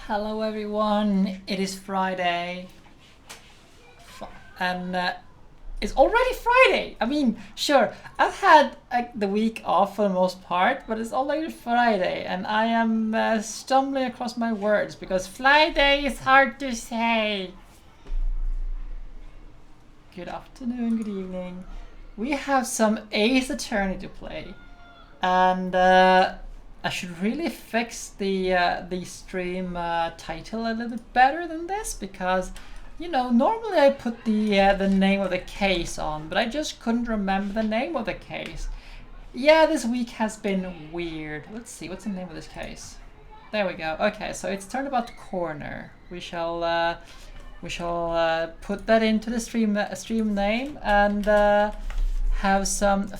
Hello everyone, it is Friday and it's already Friday. I mean, sure, I've had the week off for the most part, but it's already Friday and I am stumbling across my words because Friday is hard to say. Good afternoon, good evening. We have some Ace Attorney to play and I should really fix the stream title a little bit better than this because, you know, normally I put the name of the case on, but I just couldn't remember the name of the case. Yeah, this week has been weird. Let's see, what's the name of this case? There we go. Okay, so it's Turnabout Corner. We shall put that into the stream name and have some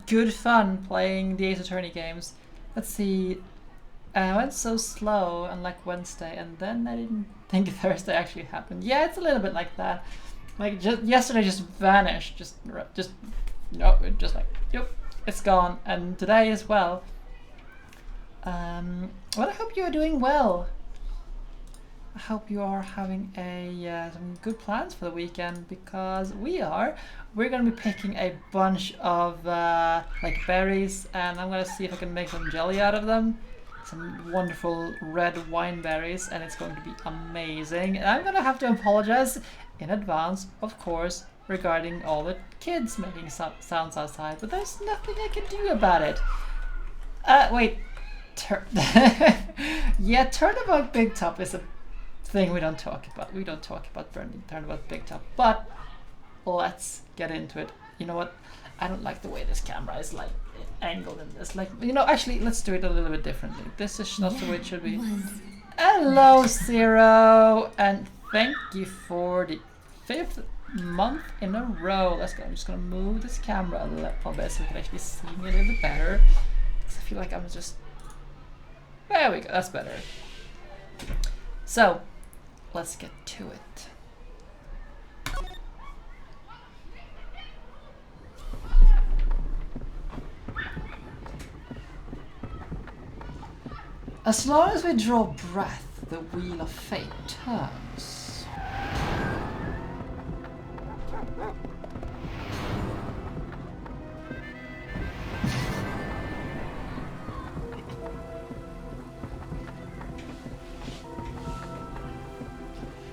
good fun playing the Ace Attorney games. Let's see, I went so slow unlike Wednesday and then I didn't think Thursday actually happened. Yeah, it's a little bit like that. Like yesterday just vanished, just no, just like, yep, it's gone. And today as well. Well, I hope you are doing well. I hope you are having some good plans for the weekend because we're gonna be picking a bunch of like berries and I'm gonna see if I can make some jelly out of them. Some wonderful red wine berries and it's going to be amazing. And I'm gonna have to apologize in advance, of course, regarding all the kids making sounds outside, but there's nothing I can do about it. Wait, yeah, Turnabout Big Top is a thing we don't talk about. We don't talk about Turnabout Big Top, but let's get into it. You know what? I don't like the way this camera is like angled in this. Like, you know, actually, let's do it a little bit differently. This is not the way it should be. Hello, Zero, and thank you for the 5th month in a row. Let's go. I'm just gonna move this camera a little bit so you can actually see me a little bit better. Because I feel like I'm just. There we go. That's better. So, let's get to it. As long as we draw breath, the wheel of fate turns.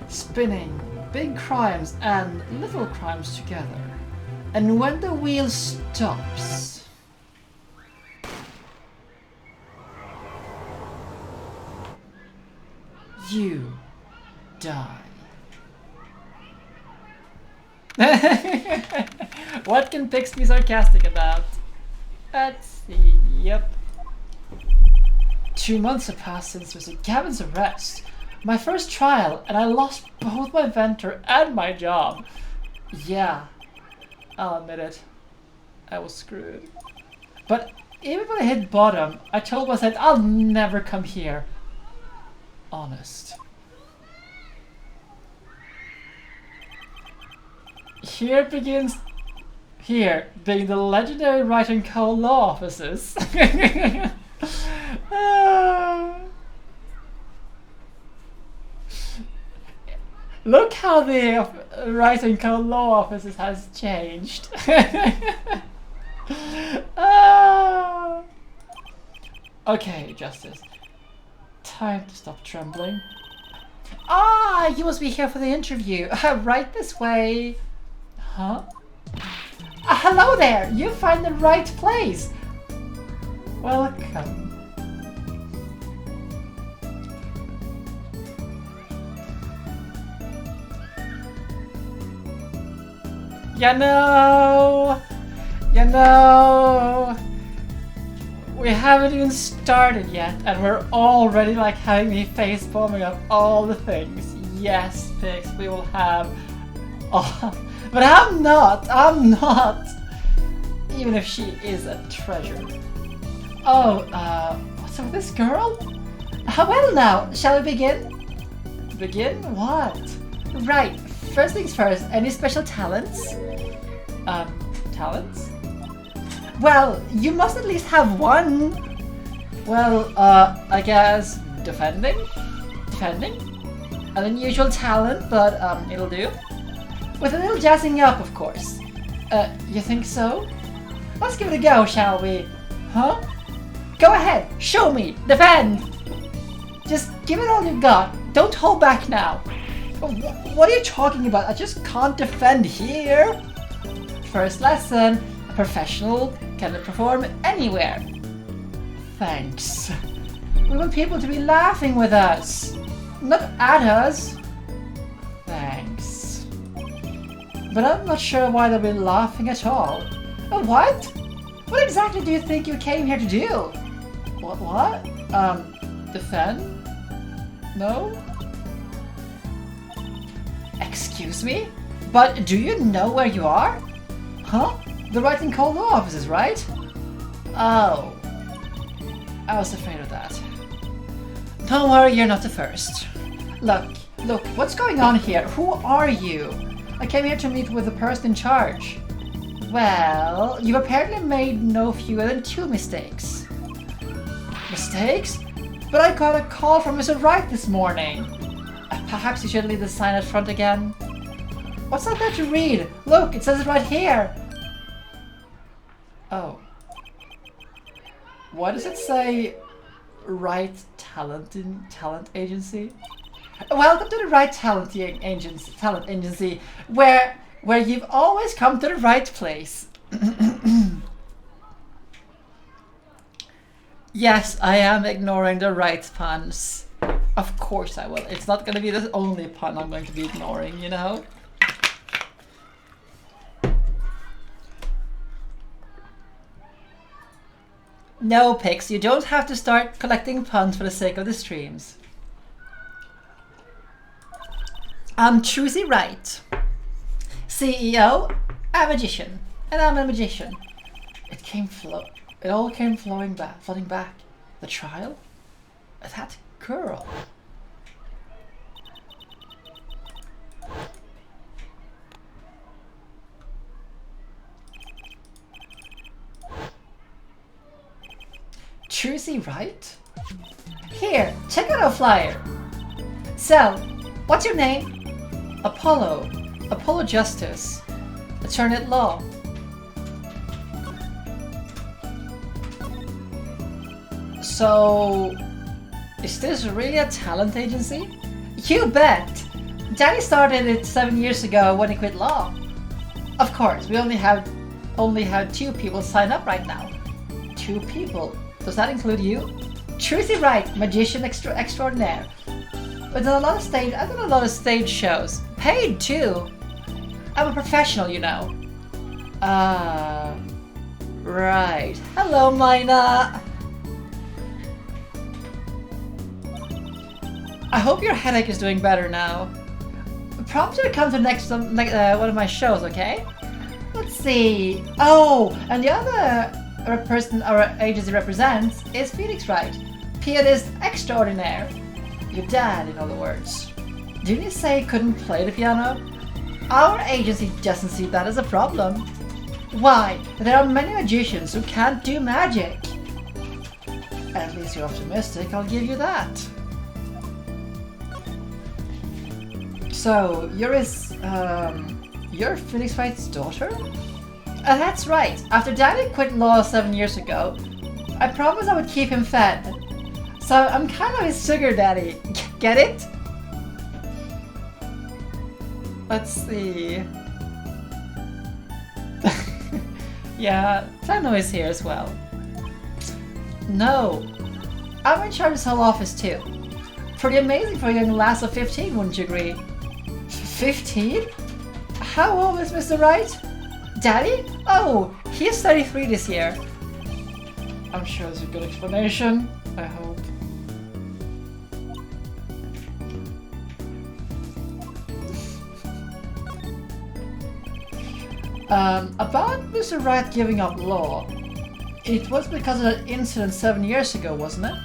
Spinning big crimes and little crimes together. And when the wheel stops, you die. What can Pix be sarcastic about? Let's see, yep. 2 months have passed since Mr. Gavin's arrest. My first trial, and I lost both my venture and my job. Yeah, I'll admit it. I was screwed. But even when I hit bottom, I told myself I'll never come here. Honest. Here begins being the legendary Wright & Co. law offices. Look how the Wright & Co. law offices has changed. Okay, Justice. Time to stop trembling. Ah, you must be here for the interview. Right this way. Huh? Hello there! You find the right place. Welcome. You know, we haven't even started yet, and we're already like having me face bombing of all the things. Yes, Pix, we will have. Oh, but I'm not. Even if she is a treasure. Oh, what's up with this girl? Well, now, shall we begin? Begin what? Right. First things first. Any special talents? Talents? Well, you must at least have one. Well, I guess defending? defending. An unusual talent, but it'll do. With a little jazzing up, of course. You think so? Let's give it a go, shall we? Huh? Go ahead, show me, defend! Just give it all you've got. Don't hold back now. What are you talking about? I just can't defend here. First lesson, a professional cannot perform anywhere. Thanks. We want people to be laughing with us, not at us. Thanks. But I'm not sure why they'll be laughing at all. What? What exactly do you think you came here to do? What? Defend? No? Excuse me? But do you know where you are? Huh? The Wright and Cold Law offices, right? Oh. I was afraid of that. Don't worry, you're not the first. Look, what's going on here? Who are you? I came here to meet with the person in charge. Well, you apparently made no fewer than 2 mistakes. Mistakes? But I got a call from Mr. Wright this morning. Perhaps you should leave the sign at front again. What's that there to read? Look, it says it right here. Oh. Why does it say Wright Talent Agency? Welcome to the Wright Talent Agency, where you've always come to the right place. Yes, I am ignoring the right puns. Of course I will. It's not going to be the only pun I'm going to be ignoring, you know? No, Pix, you don't have to start collecting puns for the sake of the streams. I'm Trucy Wright, CEO, a magician, and I'm a magician. It all came flooding back. The trial? That girl. Trucy Wright? Here, check out our flyer. So, what's your name? Apollo Justice. Attorney at law. So, is this really a talent agency? You bet! Daddy started it 7 years ago when he quit law. Of course, we only have 2 people sign up right now. 2 people? Does that include you? Trucy Wright, magician extraordinaire. I've done a lot of stage shows. Paid too. I'm a professional, you know. Right. Hello, Mina. I hope your headache is doing better now. Promise you to come to one of my shows, okay? Let's see. Oh, and the other person our agency represents is Phoenix Wright, pianist extraordinaire. Your dad, in other words. Didn't you say he couldn't play the piano? Our agency doesn't see that as a problem. Why? There are many magicians who can't do magic. At least you're optimistic, I'll give you that. So, you're Phoenix Wright's daughter? That's right. After Daddy quit law 7 years ago, I promised I would keep him fed. So I'm kind of his sugar daddy. Get it? Let's see. Yeah, Tano is here as well. No. I'm in charge of this whole office too. Pretty amazing for a young lass of 15, wouldn't you agree? 15? How old is Mr. Wright? Daddy? Oh, he's 33 this year. I'm sure there's a good explanation. I hope. About Mr. Wright giving up law. It was because of that incident 7 years ago, wasn't it?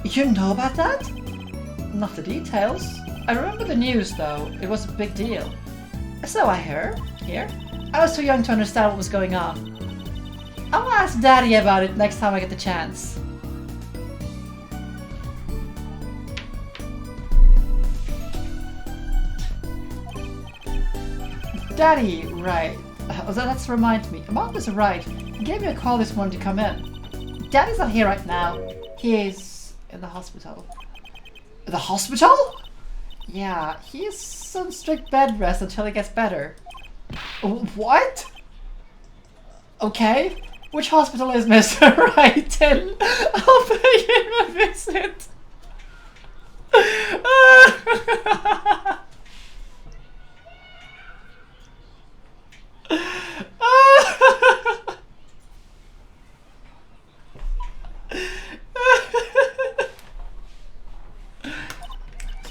You know about that? Not the details. I remember the news though. It was a big deal. So I heard. Here. I was too young to understand what was going on. I'll ask Daddy about it next time I get the chance. Daddy Wright. Let's remind me. Mom is right. He gave me a call this morning to come in. Daddy's not here right now. He is in the hospital. The hospital? Yeah, he's on strict bed rest until he gets better. What? Okay. Which hospital is Mr. Wright in? I'll pay him a visit.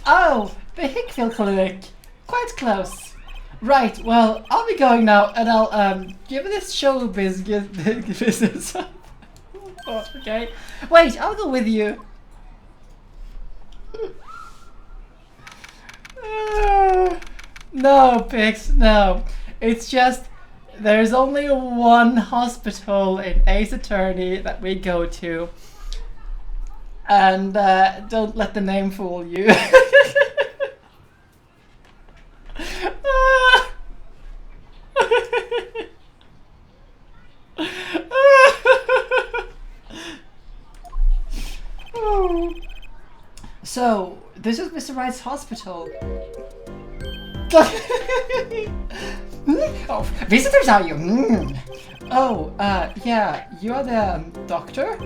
Oh, the Hickfield Clinic. Quite close. Right, well, I'll be going now and I'll give this showbiz business up. Oh, okay. Wait, I'll go with you. No, Pix, no. It's just there's only one hospital in Ace Attorney that we go to. And don't let the name fool you. So, this is Mr. Wright's hospital. Oh, visitors are you? Oh, yeah, you're the doctor?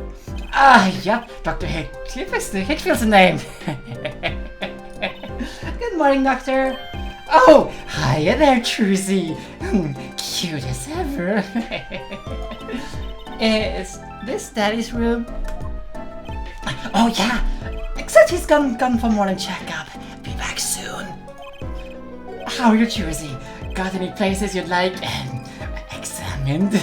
Yep, Dr. Hickfield's the name. Good morning, doctor. Oh, hiya there, Trucy. Cute as ever. Is this Daddy's room? Oh, yeah. Except he's gone for morning checkup. Be back soon. How are you, Trucy? Got any places you'd like examined?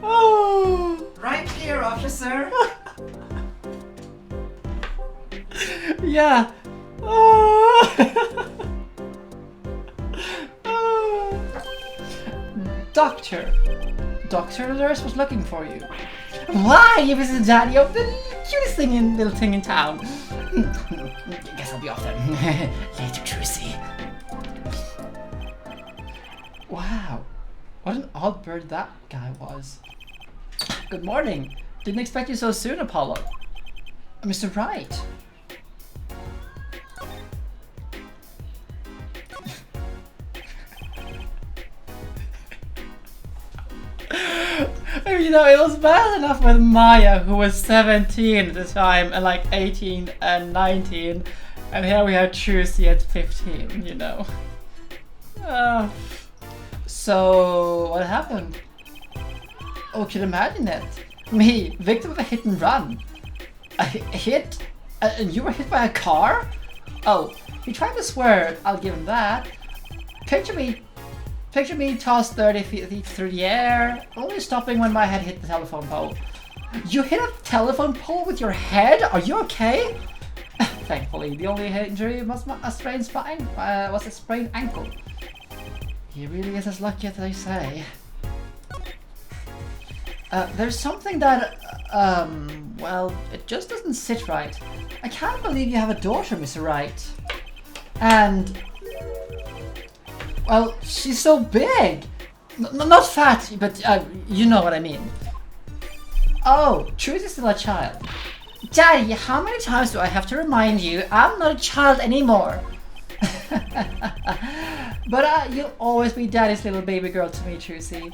Oh. Right here, officer. Yeah. Oh. Doctor. Dr. Nurse was looking for you. Why? You visited Daddy of the cutest little thing in town. Guess I'll be off then. Later, Trucy. Wow. What an odd bird that guy was. Good morning. Didn't expect you so soon, Apollo. Mr. Wright. You know, it was bad enough with Maya, who was 17 at the time, and like 18 and 19, and here we have Trucy at 15, you know. So, what happened? Oh, can you imagine it? Me, victim of a hit and run. A hit? And you were hit by a car? Oh, he tried to swerve, I'll give him that. Picture me tossed 30 feet through the air, only stopping when my head hit the telephone pole. You hit a telephone pole with your head? Are you okay? Thankfully, the only injury was a sprained spine, was a sprained ankle. He really is as lucky as they say. There's something that, well, it just doesn't sit right. I can't believe you have a daughter, Mr. Wright. And, well, she's so big. Not fat, but you know what I mean. Oh, Truth is still a child. Daddy, how many times do I have to remind you I'm not a child anymore? But you'll always be Daddy's little baby girl to me, Trucy.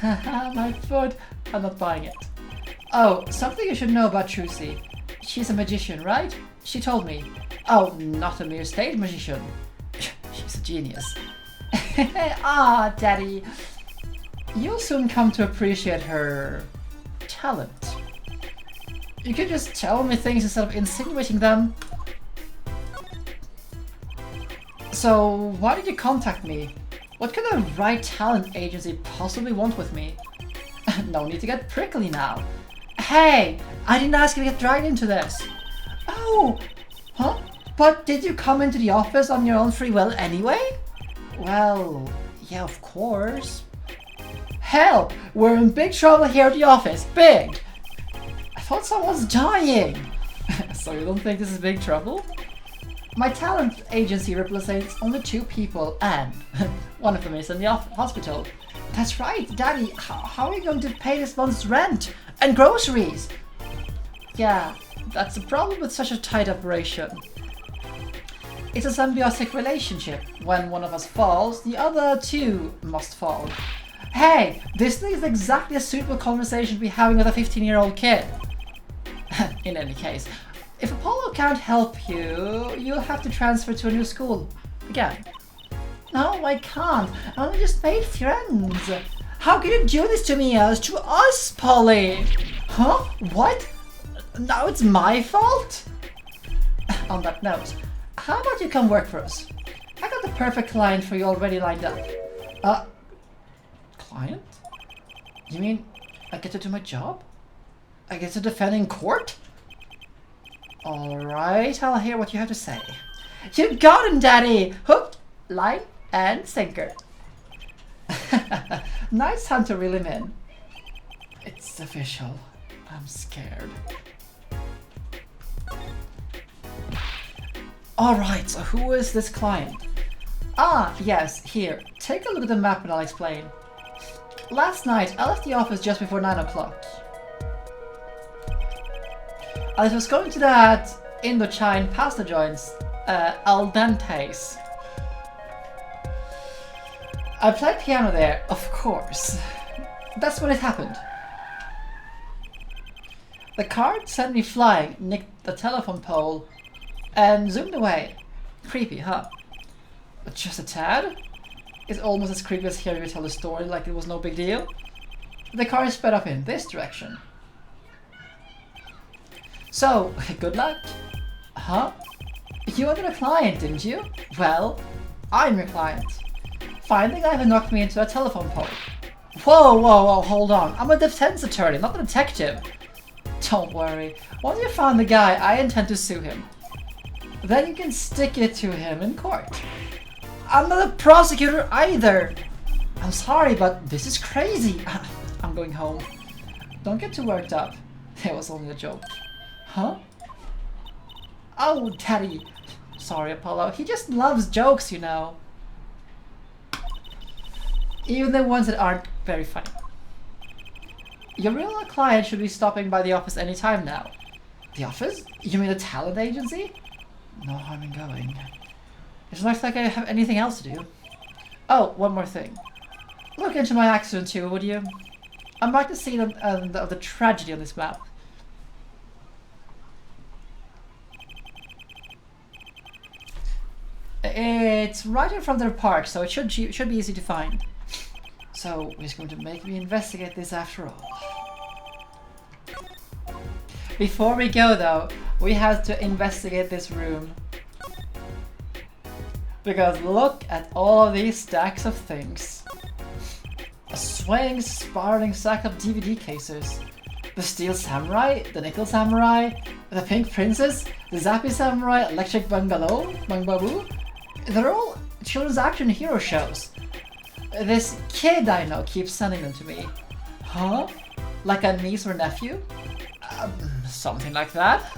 My foot. I'm not buying it. Oh, something you should know about Trucy. She's a magician, right? She told me. Oh, not a mere stage magician. She's a genius. Ah, Daddy. You'll soon come to appreciate her talent. You could just tell me things instead of insinuating them. So, why did you contact me? What kind of right talent agency possibly want with me? No need to get prickly now. Hey, I didn't ask you to get dragged into this. Oh, huh? But did you come into the office on your own free will anyway? Well, yeah, of course. Help! We're in big trouble here at the office. Big! thought someone's dying! So you don't think this is big trouble? My talent agency represents only 2 people and one of them is in the hospital. That's right, Daddy. How are you going to pay this month's rent and groceries? Yeah, that's the problem with such a tight operation. It's a symbiotic relationship. When one of us falls, the other 2 must fall. Hey, this is exactly a suitable conversation to be having with a 15-year-old kid. In any case, if Apollo can't help you, you'll have to transfer to a new school. Again. No, I can't. I only just made friends. How can you do this to me to us, Polly? Huh? What? Now it's my fault? On that note, how about you come work for us? I got the perfect client for you already lined up. Client? You mean I get to do my job? I get to defend in court? Alright, I'll hear what you have to say. You got him, Daddy! Hook, line, and sinker. Nice time to reel him in. It's official. I'm scared. Alright, so who is this client? Ah, yes, here. Take a look at the map and I'll explain. Last night, I left the office just before 9 o'clock. I was going to that Indochine pasta joints, al dente's. I played piano there, of course. That's when it happened. The cart sent me flying, nicked the telephone pole, and zoomed away. Creepy, huh? But just a tad? It's almost as creepy as hearing you tell the story like it was no big deal. The car sped up in this direction. So, good luck. Huh? You wanted a client, didn't you? Well, I'm your client. Find the guy who knocked me into a telephone pole. Whoa, whoa, whoa, hold on. I'm a defense attorney, not a detective. Don't worry. Once you found the guy, I intend to sue him. Then you can stick it to him in court. I'm not a prosecutor either. I'm sorry, but this is crazy. I'm going home. Don't get too worked up. It was only a joke. Huh? Oh, Daddy. Sorry, Apollo. He just loves jokes, you know. Even the ones that aren't very funny. Your real client should be stopping by the office any time now. The office? You mean the talent agency? No harm in going. It looks like I have anything else to do. Oh, one more thing. Look into my accident too, would you? I'd like to see the tragedy on this map. It's right in front of the park, so it should be easy to find. So, he's going to make me investigate this after all. Before we go though, we have to investigate this room. Because look at all of these stacks of things. A swaying, spiraling stack of DVD cases. The Steel Samurai, the Nickel Samurai, the Pink Princess, the Zappy Samurai, Electric Bungalow, they're all children's action hero shows. This kid I know keeps sending them to me. Huh? Like a niece or nephew? Something like that.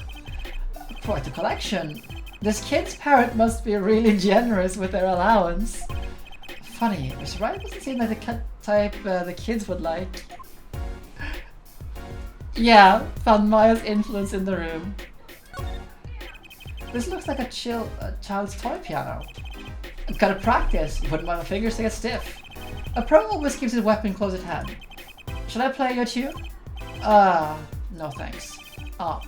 Quite a collection. This kid's parent must be really generous with their allowance. Funny, Mr. Wright doesn't seem like the type the kids would like. Yeah, found Maya's influence in the room. This looks like a child's toy piano. I've got to practice, wouldn't want my fingers to get stiff. A pro always keeps his weapon close at hand. Should I play your tune? No thanks. Oh,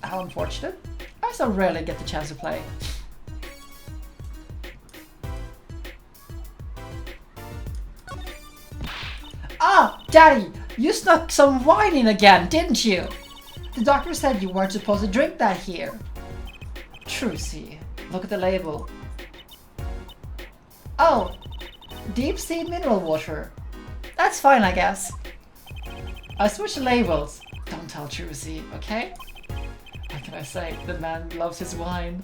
how unfortunate. I so rarely get the chance to play. Ah, Daddy! You snuck some wine in again, didn't you? The doctor said you weren't supposed to drink that here. Trucy, look at the label. Oh, deep sea mineral water. That's fine, I guess. I switched the labels. Don't tell Trucy, okay? What can I say? The man loves his wine.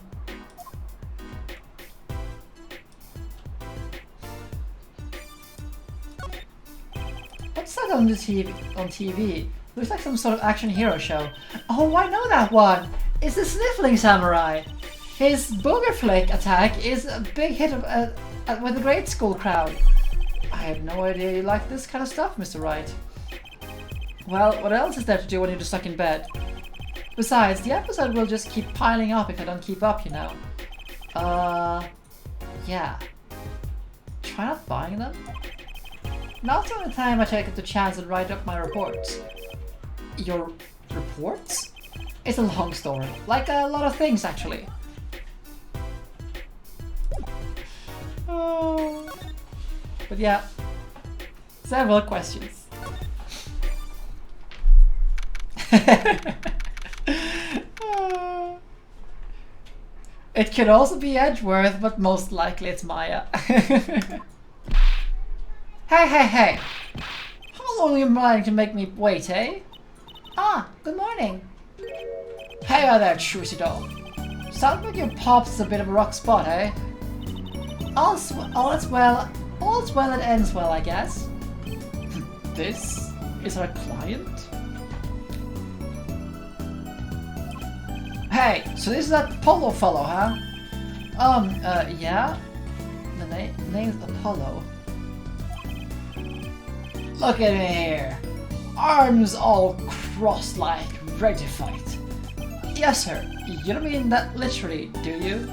What's that on the TV? Looks like some sort of action hero show. Oh, I know that one! It's the Sniffling Samurai! His booger flick attack is a big hit with the grade school crowd. I had no idea you like this kind of stuff, Mr. Wright. Well, what else is there to do when you're just stuck in bed? Besides, the episode will just keep piling up if I don't keep up, you know. Yeah. Try not buying them? Now's the only time I take the chance and write up my reports. Your reports? It's a long story. Like a lot of things, actually. But yeah, several questions. It could also be Edgeworth, but most likely it's Maya. Hey! How long are you planning to make me wait, eh? Ah, good morning. Hey there, Trucy doll. Sounds like your pop's a bit of a rock spot, eh? All's well that ends well, I guess. This is our client? Hey, so this is that Polo fellow, huh? Yeah? The name's Apollo. Look at me here. Arms all crossed like ready to fight. Yes, sir. You don't mean that literally, do you?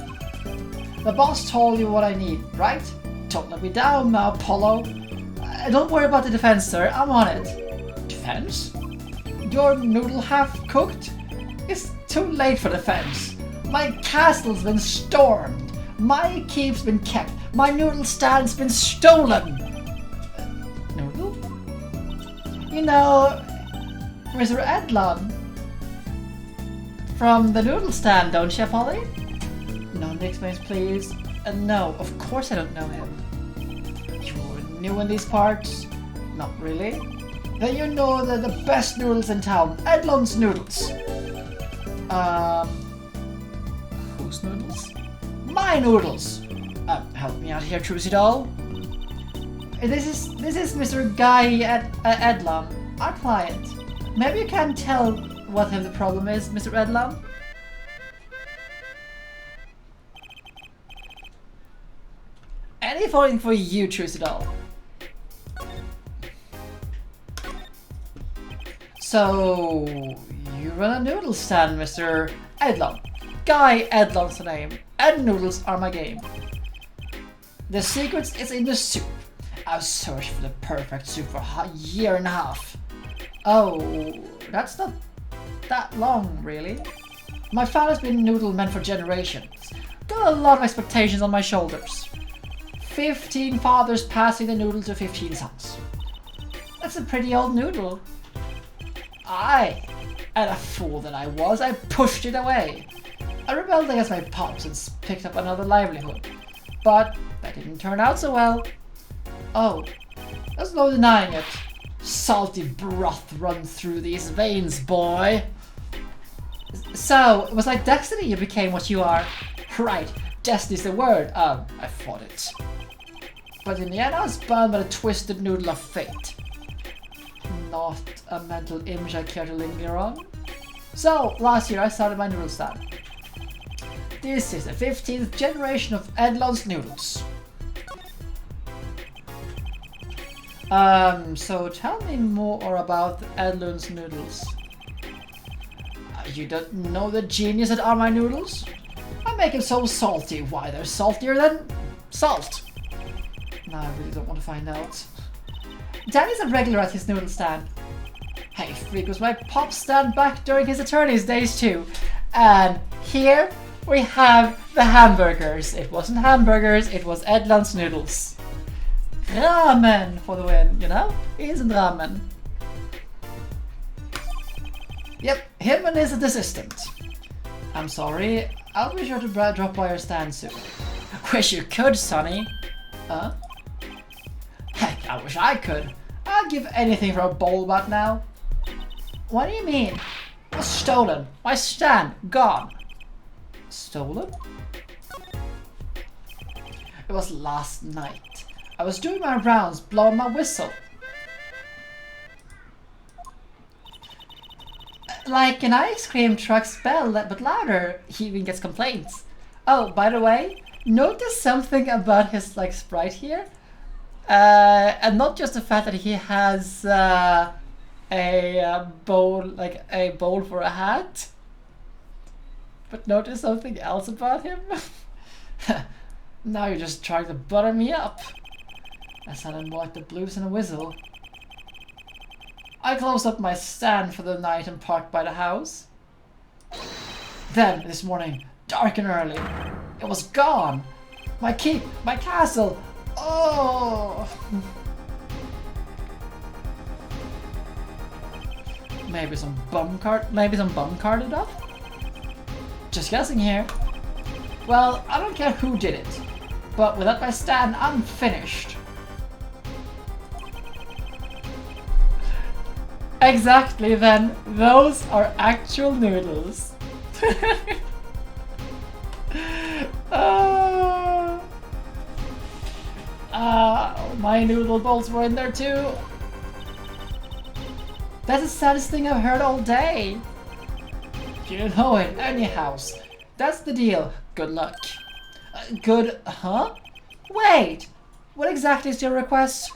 The boss told you what I need, right? Don't let me down now, Apollo. Don't worry about the defense, sir. I'm on it. Defense? Your noodle half cooked? It's too late for defense. My castle's been stormed. My keep's been kept. My noodle stand's been stolen. Noodle? You know, Mr. Edlon from the noodle stand, don't you, Polly? No explains, please. No, of course I don't know him. You're new in these parts? Not really. Then you know the best noodles in town, Edlon's Noodles. Whose noodles? My noodles! Help me out here, Trucy doll. This is Mr. Guy Edlon, our client. Maybe you can tell what the problem is, Mr. Edlon? Anything for you, Trucy doll. So, you run a noodle stand, Mr. Edlon. Guy Edlon's the name, and noodles are my game. The secret is in the soup. I've searched for the perfect soup for a year and a half. Oh, that's not that long, really. My father's been noodle man for generations. Got a lot of expectations on my shoulders. 15 fathers passing the noodle to 15 sons. That's a pretty old noodle. And a fool that I was, I pushed it away. I rebelled against my pops and picked up another livelihood. But that didn't turn out so well. Oh, there's no denying it. Salty broth runs through these veins, boy. So, it was like destiny you became what you are. Right, destiny's the word. I fought it. But in the end, I was bound by the twisted noodle of fate. Not a mental image I care to linger on. So, last year I started my noodle stand. This is the 15th generation of Edlon's Noodles. So tell me more about Edlon's Noodles. You don't know the genius that are my noodles? I make them so salty. Why, they're saltier than salt. No, I really don't want to find out. Danny's a regular at his noodle stand. Hey, freak, was my pop stand back during his attorney's days too. And here we have the hamburgers. It wasn't hamburgers, it was Edlon's Noodles. Ramen for the win, you know? It isn't ramen. Yep, him and his assistant. I'm sorry, I'll be sure to drop by your stand soon. Wish you could, Sonny. Huh? Heck, I wish I could. I'd give anything for a bowl about now. What do you mean? It was stolen. My stand, gone. Stolen? It was last night. I was doing my rounds, blowing my whistle. Like an ice cream truck's bell, but louder. He even gets complaints. Oh, by the way, notice something about his like sprite here, and not just the fact that he has a bowl, like a bowl for a hat, but notice something else about him. Now you're just trying to butter me up. I sounded more like the blues in a whistle. I closed up my stand for the night and parked by the house. Then, this morning, dark and early, it was gone. My keep, my castle. Oh! Maybe some bum carded up? Just guessing here. Well, I don't care who did it, but without my stand, I'm finished. Exactly then, those are actual noodles. My noodle bowls were in there too. That's the saddest thing I've heard all day. You know it, anyhow. That's the deal. Good luck. Huh? Wait! What exactly is your request?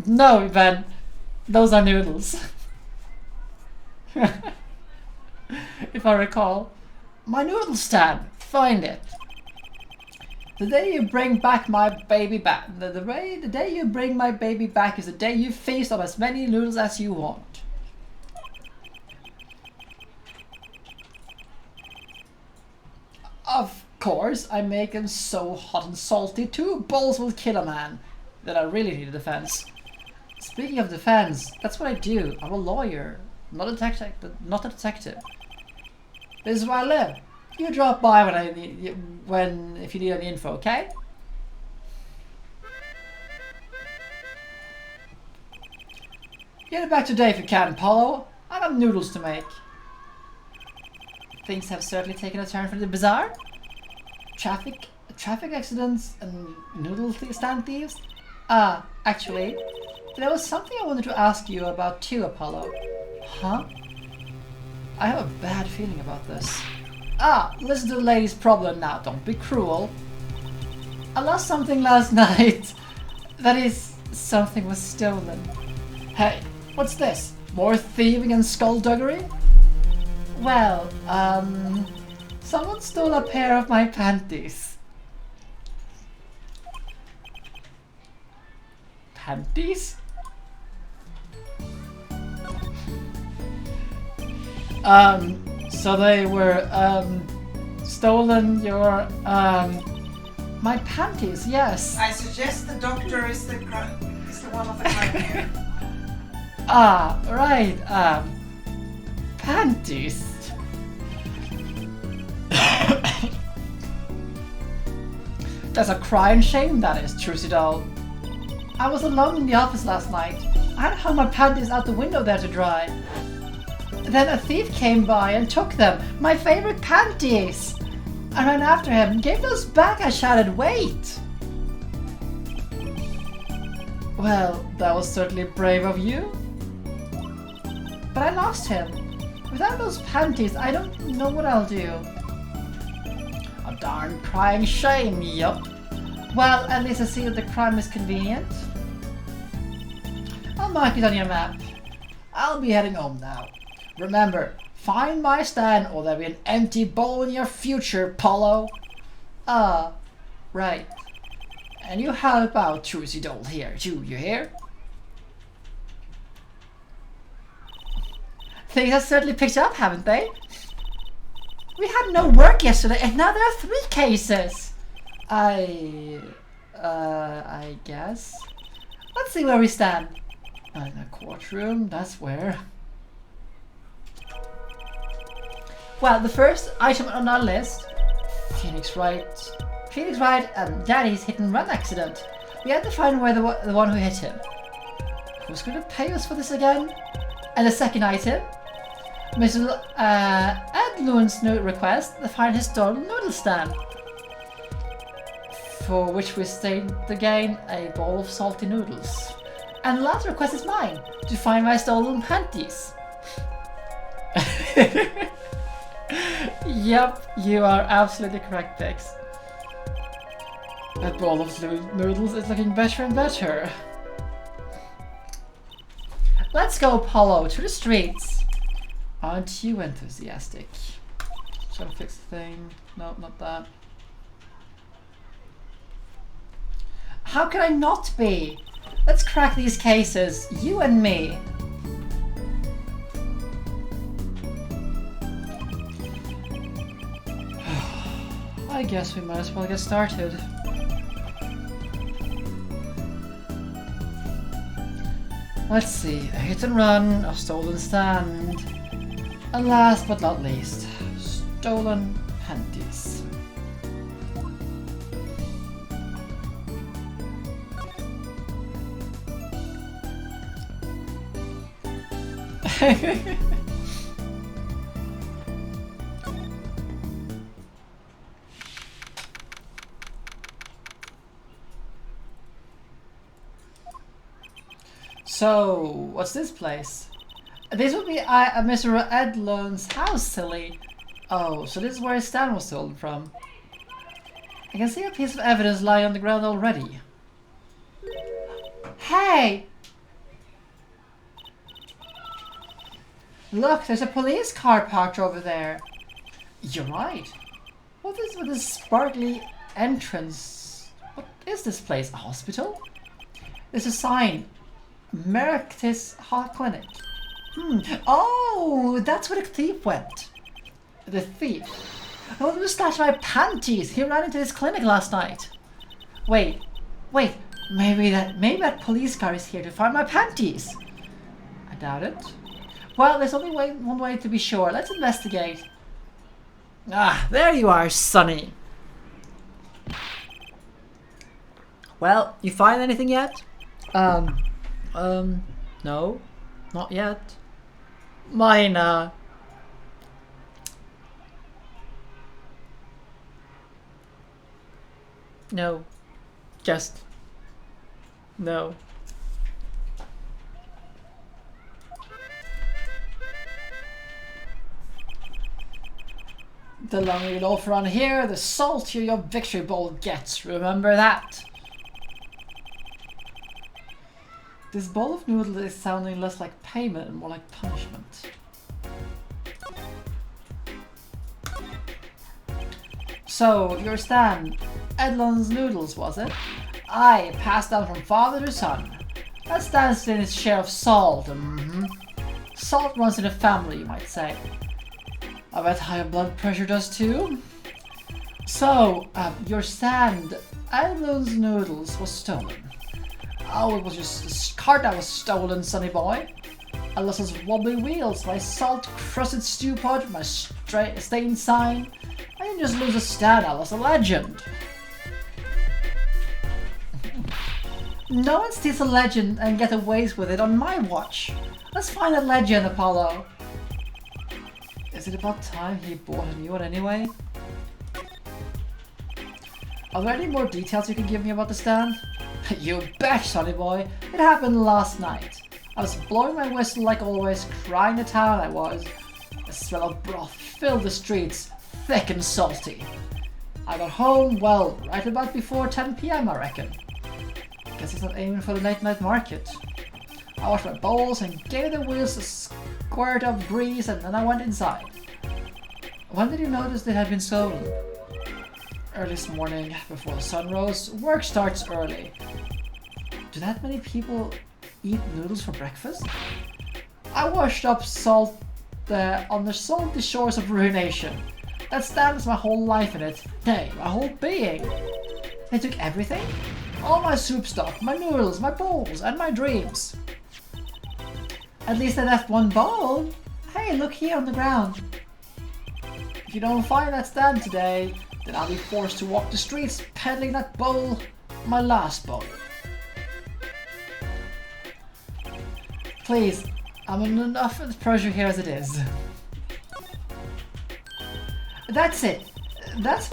No, Ben. Those are noodles. If I recall. My noodle stand. Find it. The day you bring back my baby back. The day you bring my baby back is the day you feast on as many noodles as you want. Of course, I make them so hot and salty 2 bowls will kill a man. That I really need a defense. Speaking of defense, that's what I do. I'm a lawyer, not a detective. This is where I live. You drop by if you need any info, okay? Get it back today if you can, Paulo. I got noodles to make. Things have certainly taken a turn for the bizarre. Traffic accidents and noodle stand thieves. Actually, there was something I wanted to ask you about too, Apollo. Huh? I have a bad feeling about this. Listen to the lady's problem now, don't be cruel. I lost something last night. That is, something was stolen. Hey, what's this? More thieving and skullduggery? Well, someone stole a pair of my panties. Panties? So they were, stolen your, my panties, yes. I suggest the doctor is the one of the crime here. Right, panties. That's a crying shame, that is, Trucy doll. I was alone in the office last night. I had hung my panties out the window there to dry. Then a thief came by and took them, my favorite panties. I ran after him, gave those back, I shouted, wait! Well, that was certainly brave of you. But I lost him. Without those panties, I don't know what I'll do. A darn crying shame, yup. Well, at least I see that the crime is convenient. I'll mark it on your map. I'll be heading home now. Remember, find my stand or there'll be an empty bowl in your future, Paulo. Right. And you help out Trucy doll here too, you hear? Things have certainly picked up, haven't they? We had no work yesterday and now there are 3 cases. I guess. Let's see where we stand. In the courtroom, that's where. Well, the first item on our list, Phoenix Wright and Daddy's hit and run accident. We had to find where the one who hit him. Who's going to pay us for this again? And the second item, Mr. Ed Loon's request to find his stolen noodle stand, for which we staked the game a bowl of salty noodles. And the last request is mine, to find my stolen panties. Yep, you are absolutely correct, Pix. That bowl of noodles is looking better and better. Let's go, Apollo, to the streets. Aren't you enthusiastic? Trying to fix the thing. No, not that. How can I not be? Let's crack these cases, you and me. I guess we might as well get started. Let's see, a hit and run, a stolen stand, and last but not least, stolen panties. So, what's this place? This would be Mr. Edlund's house, silly. Oh, so this is where his stand was stolen from. I can see a piece of evidence lying on the ground already. Hey! Look, there's a police car parked over there. You're right. What is with this sparkly entrance? What is this place? A hospital? There's a sign. Merictis Heart Clinic. Oh, that's where the thief went. The thief? Oh, he stashed my panties. He ran into this clinic last night. Wait. Maybe that police car is here to find my panties. I doubt it. Well, there's only one way to be sure. Let's investigate. Ah, there you are, Sonny. Well, you find anything yet? No, not yet. Minor. No, just no. The longer you loaf around here, the saltier your victory bowl gets. Remember that. This bowl of noodles is sounding less like payment and more like punishment. So, your stand, Edlund's Noodles, was it? Aye, passed down from father to son. That stands in its share of salt. Salt runs in the family, you might say. I bet higher blood pressure does too. So, your stand, Edlund's Noodles, was stolen. Oh, it was just this cart that was stolen, sonny boy. I lost those wobbly wheels, my salt-crusted stew pot, my stained sign. I didn't just lose a stand, I lost a legend. No one steals a legend and gets away with it on my watch. Let's find that legend, Apollo. Is it about time he bought a new one anyway? Are there any more details you can give me about the stand? You bet, sonny boy. It happened last night. I was blowing my whistle like always, crying the town I was. The smell of broth filled the streets, thick and salty. I got home, well, right about before 10 PM, I reckon. Guess it's not aiming for the late night market. I washed my bowls and gave the wheels a squirt of grease and then I went inside. When did you notice they had been stolen? Early this morning, before the sun rose. Work starts early. Do that many people eat noodles for breakfast? I washed up salt on the salty shores of ruination. That stands my whole life in it. Nay, my whole being. They took everything? All my soup stock, my noodles, my bowls, and my dreams. At least I left one bowl. Hey, look here on the ground. If you don't find that stand today, then I'll be forced to walk the streets peddling that bowl, my last bowl. Please, I'm in enough pressure here as it is. That's it. That's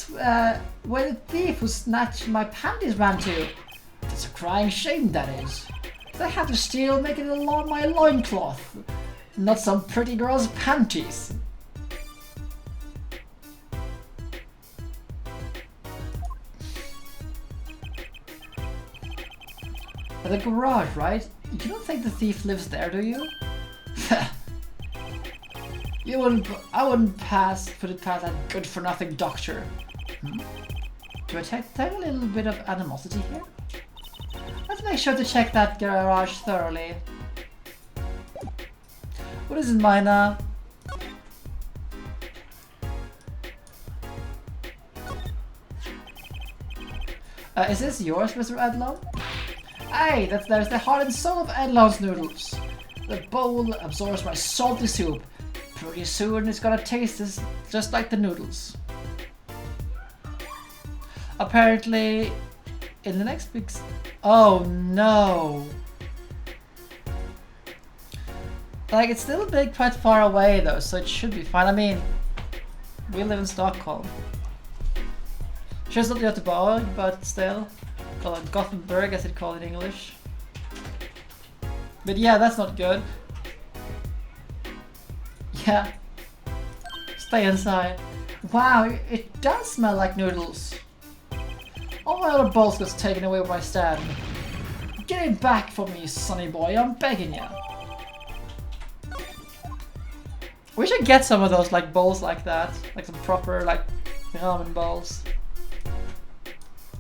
where the thief who snatched my panties ran to. It's a crying shame, that is. They had to steal, making it along my loincloth. Not some pretty girl's panties. The garage, right? You don't think the thief lives there, do you? I wouldn't put it past that good-for-nothing doctor. Do I detect a little bit of animosity here? Let's make sure to check that garage thoroughly. What is in mine now? Is this yours, Mr. Edlon? Hey, there's the heart and soul of Edlon's noodles. The bowl absorbs my salty soup. Pretty soon it's gonna taste just like the noodles. Apparently, in the next big... Oh no! Like, it's still quite far away though, so it should be fine. I mean, we live in Stockholm. Just not Göteborg, but still. Gothenburg, as it's called in English. But yeah, that's not good. Yeah. Stay inside. Wow, it does smell like noodles. All my other bowls got taken away by Stan. Get it back for me, sonny boy, I'm begging ya. We should get some of those like bowls like that. Like some proper like ramen bowls.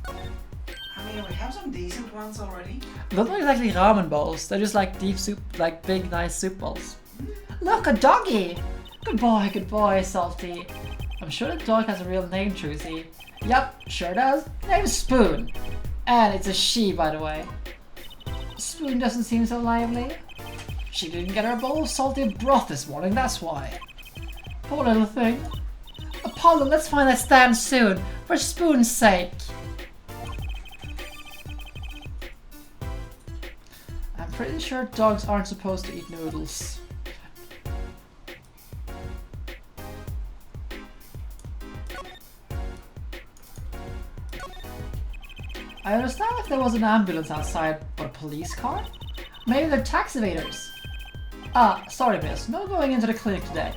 I mean, we have some decent ones already. Those aren't exactly ramen bowls. They're just like deep soup, like big nice soup bowls. Look, a doggy! Good boy, Salty. I'm sure the dog has a real name, Trucy. Yup, sure does. Name's Spoon. And it's a she, by the way. Spoon doesn't seem so lively. She didn't get her bowl of salty broth this morning, that's why. Poor little thing. Apollo, let's find that Stan soon, for Spoon's sake. I'm pretty sure dogs aren't supposed to eat noodles. I understand if there was an ambulance outside, but a police car? Maybe they're tax evaders. Ah, sorry miss, no going into the clinic today.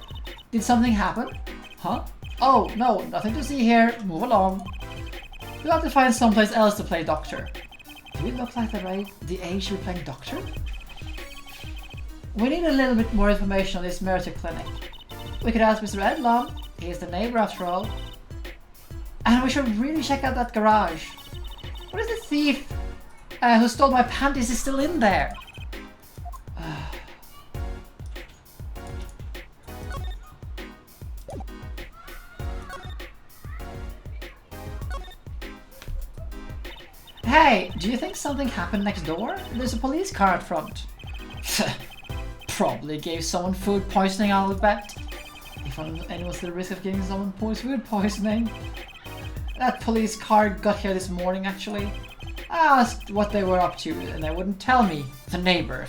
Did something happen? Huh? Oh, no, nothing to see here. Move along. We'll have to find someplace else to play doctor. Do we look like the age we're playing doctor? We need a little bit more information on this Meritech clinic. We could ask Mr. Edlon. He's the neighbor after all. And we should really check out that garage. What is the thief who stole my panties is still in there? Hey, do you think something happened next door? There's a police car out front. Probably gave someone food poisoning, I'll bet. If anyone's at the risk of giving someone food poisoning. That police car got here this morning, actually. I asked what they were up to, and they wouldn't tell me. The neighbor.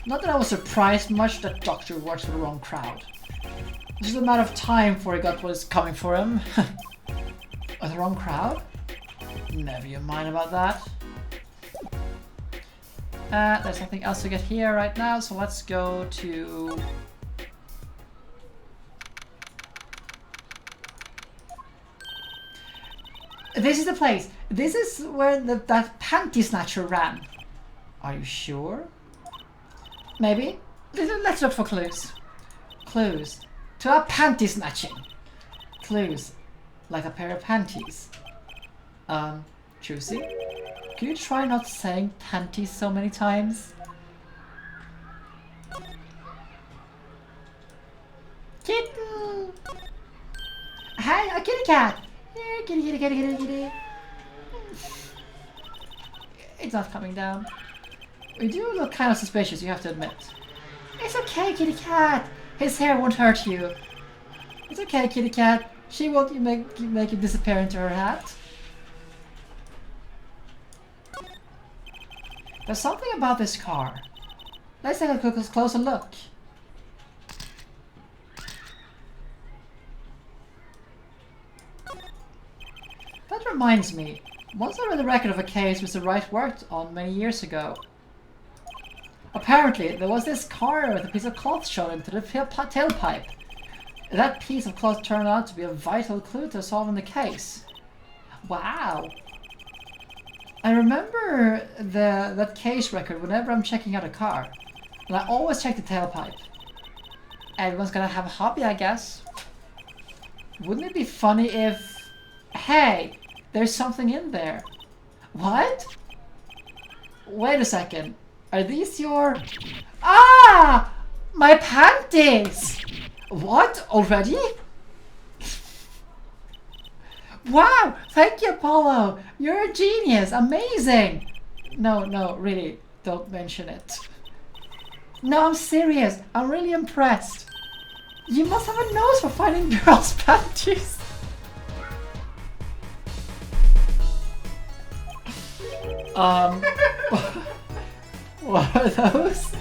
Not that I was surprised much that Doctor works for the wrong crowd. It's just a matter of time before he got what was coming for him. The wrong crowd? Never you mind about that. There's nothing else to get here right now, so let's go to... This is the place. This is where that panty snatcher ran. Are you sure? Maybe. Let's look for clues. Clues. To our panty snatching. Clues. Like a pair of panties. Juicy? Can you try not saying panties so many times? Kitten! Hi, a kitty cat! Yeah, kitty. It's not coming down. We do look kind of suspicious, you have to admit. It's okay, kitty cat! His hair won't hurt you. It's okay, kitty cat. She won't make you disappear into her hat. There's something about this car. Let's take a closer look. That reminds me. Once I read the record of a case Mr. Wright worked on many years ago. Apparently, there was this car with a piece of cloth shown into the tailpipe. That piece of cloth turned out to be a vital clue to solving the case. Wow. I remember that case record whenever I'm checking out a car. And I always check the tailpipe. Everyone's gonna have a hobby, I guess. Wouldn't it be funny if... Hey, there's something in there. What? Wait a second. Are these your... Ah! My panties! What? Already? Wow! Thank you, Apollo! You're a genius! Amazing! No, really. Don't mention it. No, I'm serious. I'm really impressed. You must have a nose for finding girls' panties. What are those?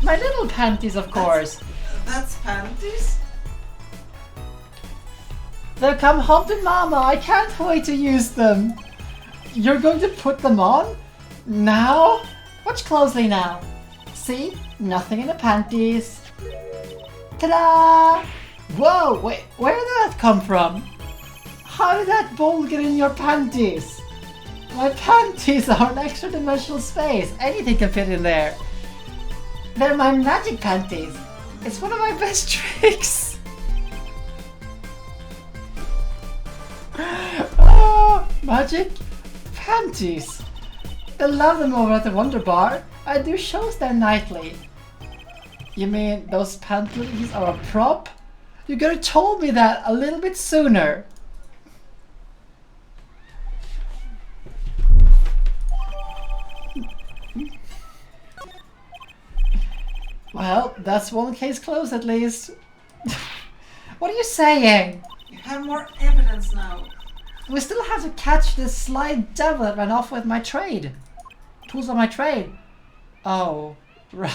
My little panties, of course. That's panties? They'll come home to Mama. I can't wait to use them. You're going to put them on? Now? Watch closely now. See? Nothing in the panties. Ta-da! Whoa, wait, where did that come from? How did that ball get in your panties? My panties are an extra dimensional space. Anything can fit in there. They're my magic panties. It's one of my best tricks. Oh, magic panties. I love them over at the Wonder Bar. I do shows there nightly. You mean those panties are a prop? You could have told me that a little bit sooner. Well, that's one case closed at least. What are you saying? You have more evidence now. We still have to catch this sly devil that ran off with my trade. Tools on my trade. Oh, right.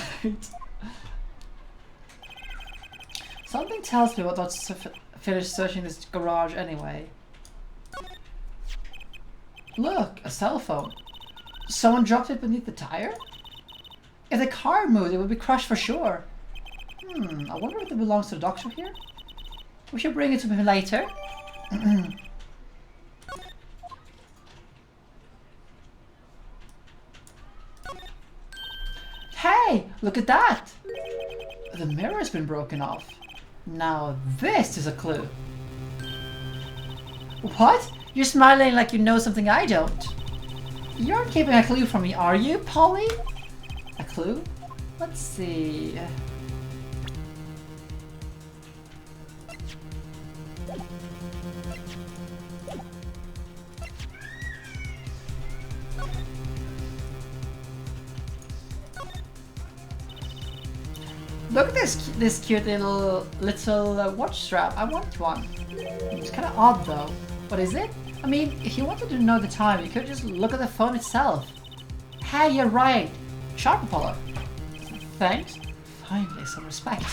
Something tells me what not to finish searching this garage anyway. Look, a cell phone. Someone dropped it beneath the tire? If the car moved, it would be crushed for sure. I wonder if it belongs to the doctor here? We should bring it to him later. Hey, look at that! The mirror's been broken off. Now this is a clue. What? You're smiling like you know something I don't. You aren't keeping a clue from me, are you, Polly? A clue? Let's see. Look at this cute little watch strap. I want one. It's kind of odd though. What is it? I mean, if you wanted to know the time, you could just look at the phone itself. Hey, you're right. Sharp, Apollo. Thanks. Finally, some respect.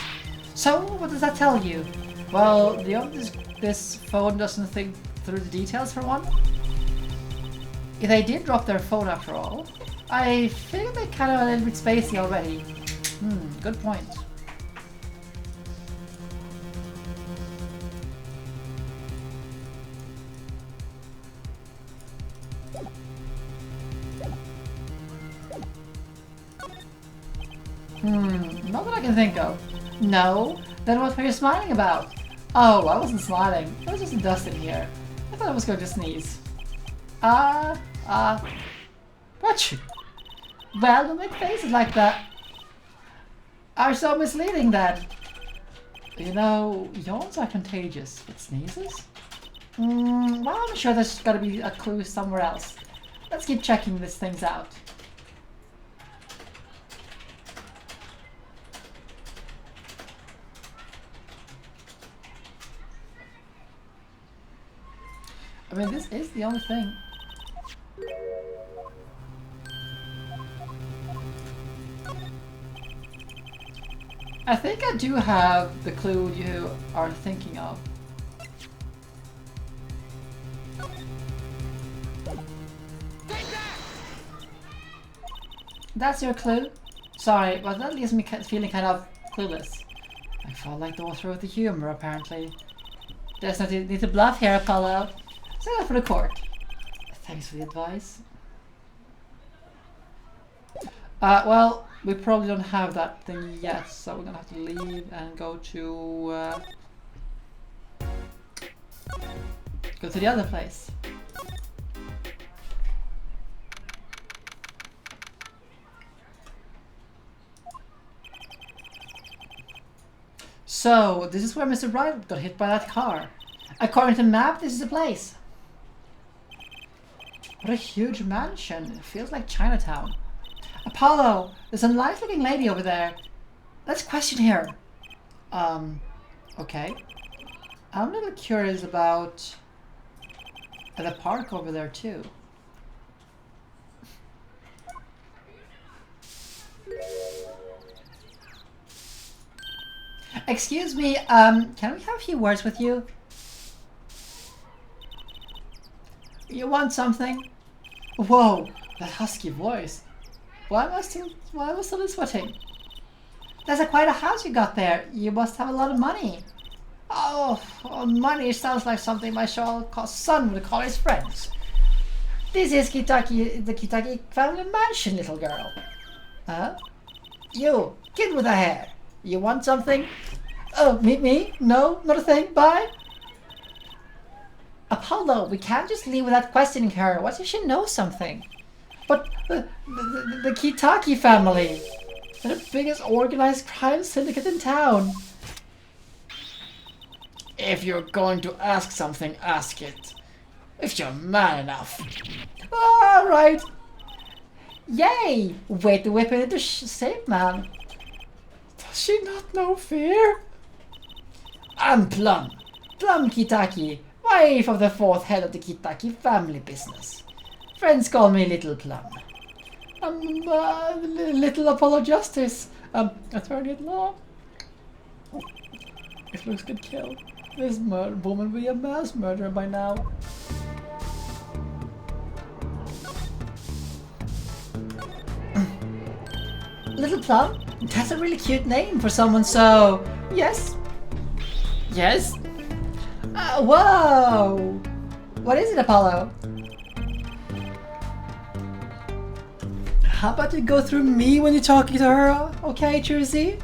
So, what does that tell you? Well, this phone doesn't think through the details for one. If they did drop their phone after all, I figured they kind of a little bit spacey already. Good point. Not that I can think of. No? Then what were you smiling about? Oh, I wasn't smiling. It was just dust in here. I thought I was going to sneeze. What? Well, don't make faces like that. Are so misleading then. You know, yawns are contagious, but sneezes? Well, I'm sure there's got to be a clue somewhere else. Let's keep checking these things out. I mean, this is the only thing. I think I do have the clue you are thinking of. That's your clue? Sorry, but that leaves me feeling kind of clueless. I felt like the author of the humor, apparently. There's no need to bluff here, Apollo. Send that for the court. Thanks for the advice. Well, we probably don't have that thing yet, so we're gonna have to leave and go to the other place. So, this is where Mr. Wright got hit by that car. According to the map, this is the place. What a huge mansion. It feels like Chinatown. Apollo, there's a nice looking lady over there. Let's question her. Okay. I'm a little curious about the park over there too. Excuse me, can we have a few words with you? You want something? Whoa, that husky voice. Why am I still sweating? There's quite a house you got there. You must have a lot of money. Oh, money sounds like something my son would call his friends. This is the Kitaki family mansion, little girl. Huh? You, kid with the hair. You want something? Oh, me? No, not a thing. Bye. Apollo, we can't just leave without questioning her. What if she knows something? But the Kitaki family, they're the biggest organized crime syndicate in town. If you're going to ask something, ask it. If you're man enough. All right. Yay! Wait to whip it into shape, man. Does she not know fear? I'm Plum. Plum Kitaki, wife of the fourth head of the Kitaki family business. Friends call me Little Plum. Little Apollo Justice. Attorney at law. If looks could kill, this woman will be a mass murderer by now. Little Plum? That's a really cute name for someone so... Yes? Yes? Whoa! What is it, Apollo? How about you go through me when you're talking to her, okay, Jersey?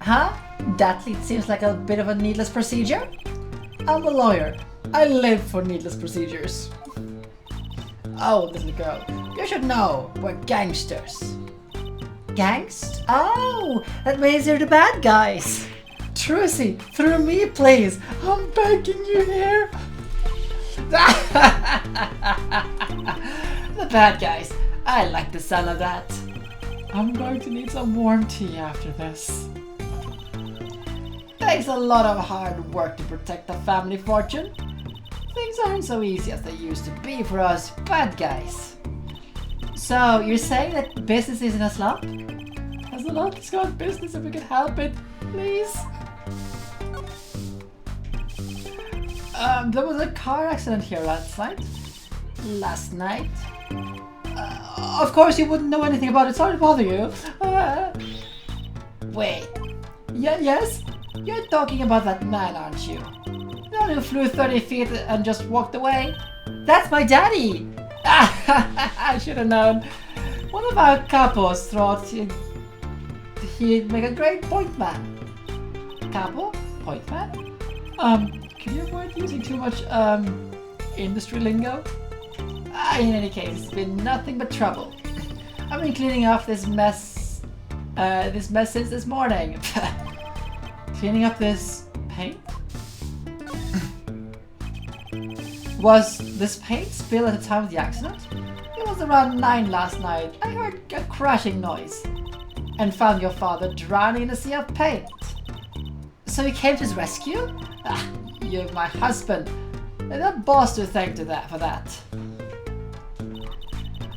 Huh? That seems like a bit of a needless procedure. I'm a lawyer. I live for needless procedures. Oh, little girl, you should know, we're gangsters. Gangs? Oh, that means you're the bad guys. Trucy, through me, please. I'm begging you here. The bad guys. I like the sound of that. I'm going to need some warm tea after this. Takes a lot of hard work to protect the family fortune. Things aren't so easy as they used to be for us bad guys. So, you're saying that business is in a slump? Has the Locust got business if we can help it, please? There was a car accident here last night. Of course you wouldn't know anything about it, sorry to bother you. Wait. Yes? You're talking about that man, aren't you? The one who flew 30 feet and just walked away? That's my daddy! I should have known. One of our capos thought he'd make a great point man. Capo? Point man? Can you avoid using too much, industry lingo? In any case, it's been nothing but trouble. I've been cleaning up this mess since this morning. Cleaning up this paint? Was this paint spilled at the time of the accident? It was around 9 last night. I heard a crashing noise and found your father drowning in a sea of paint. So you came to his rescue? You're my husband. The boss to thank for that.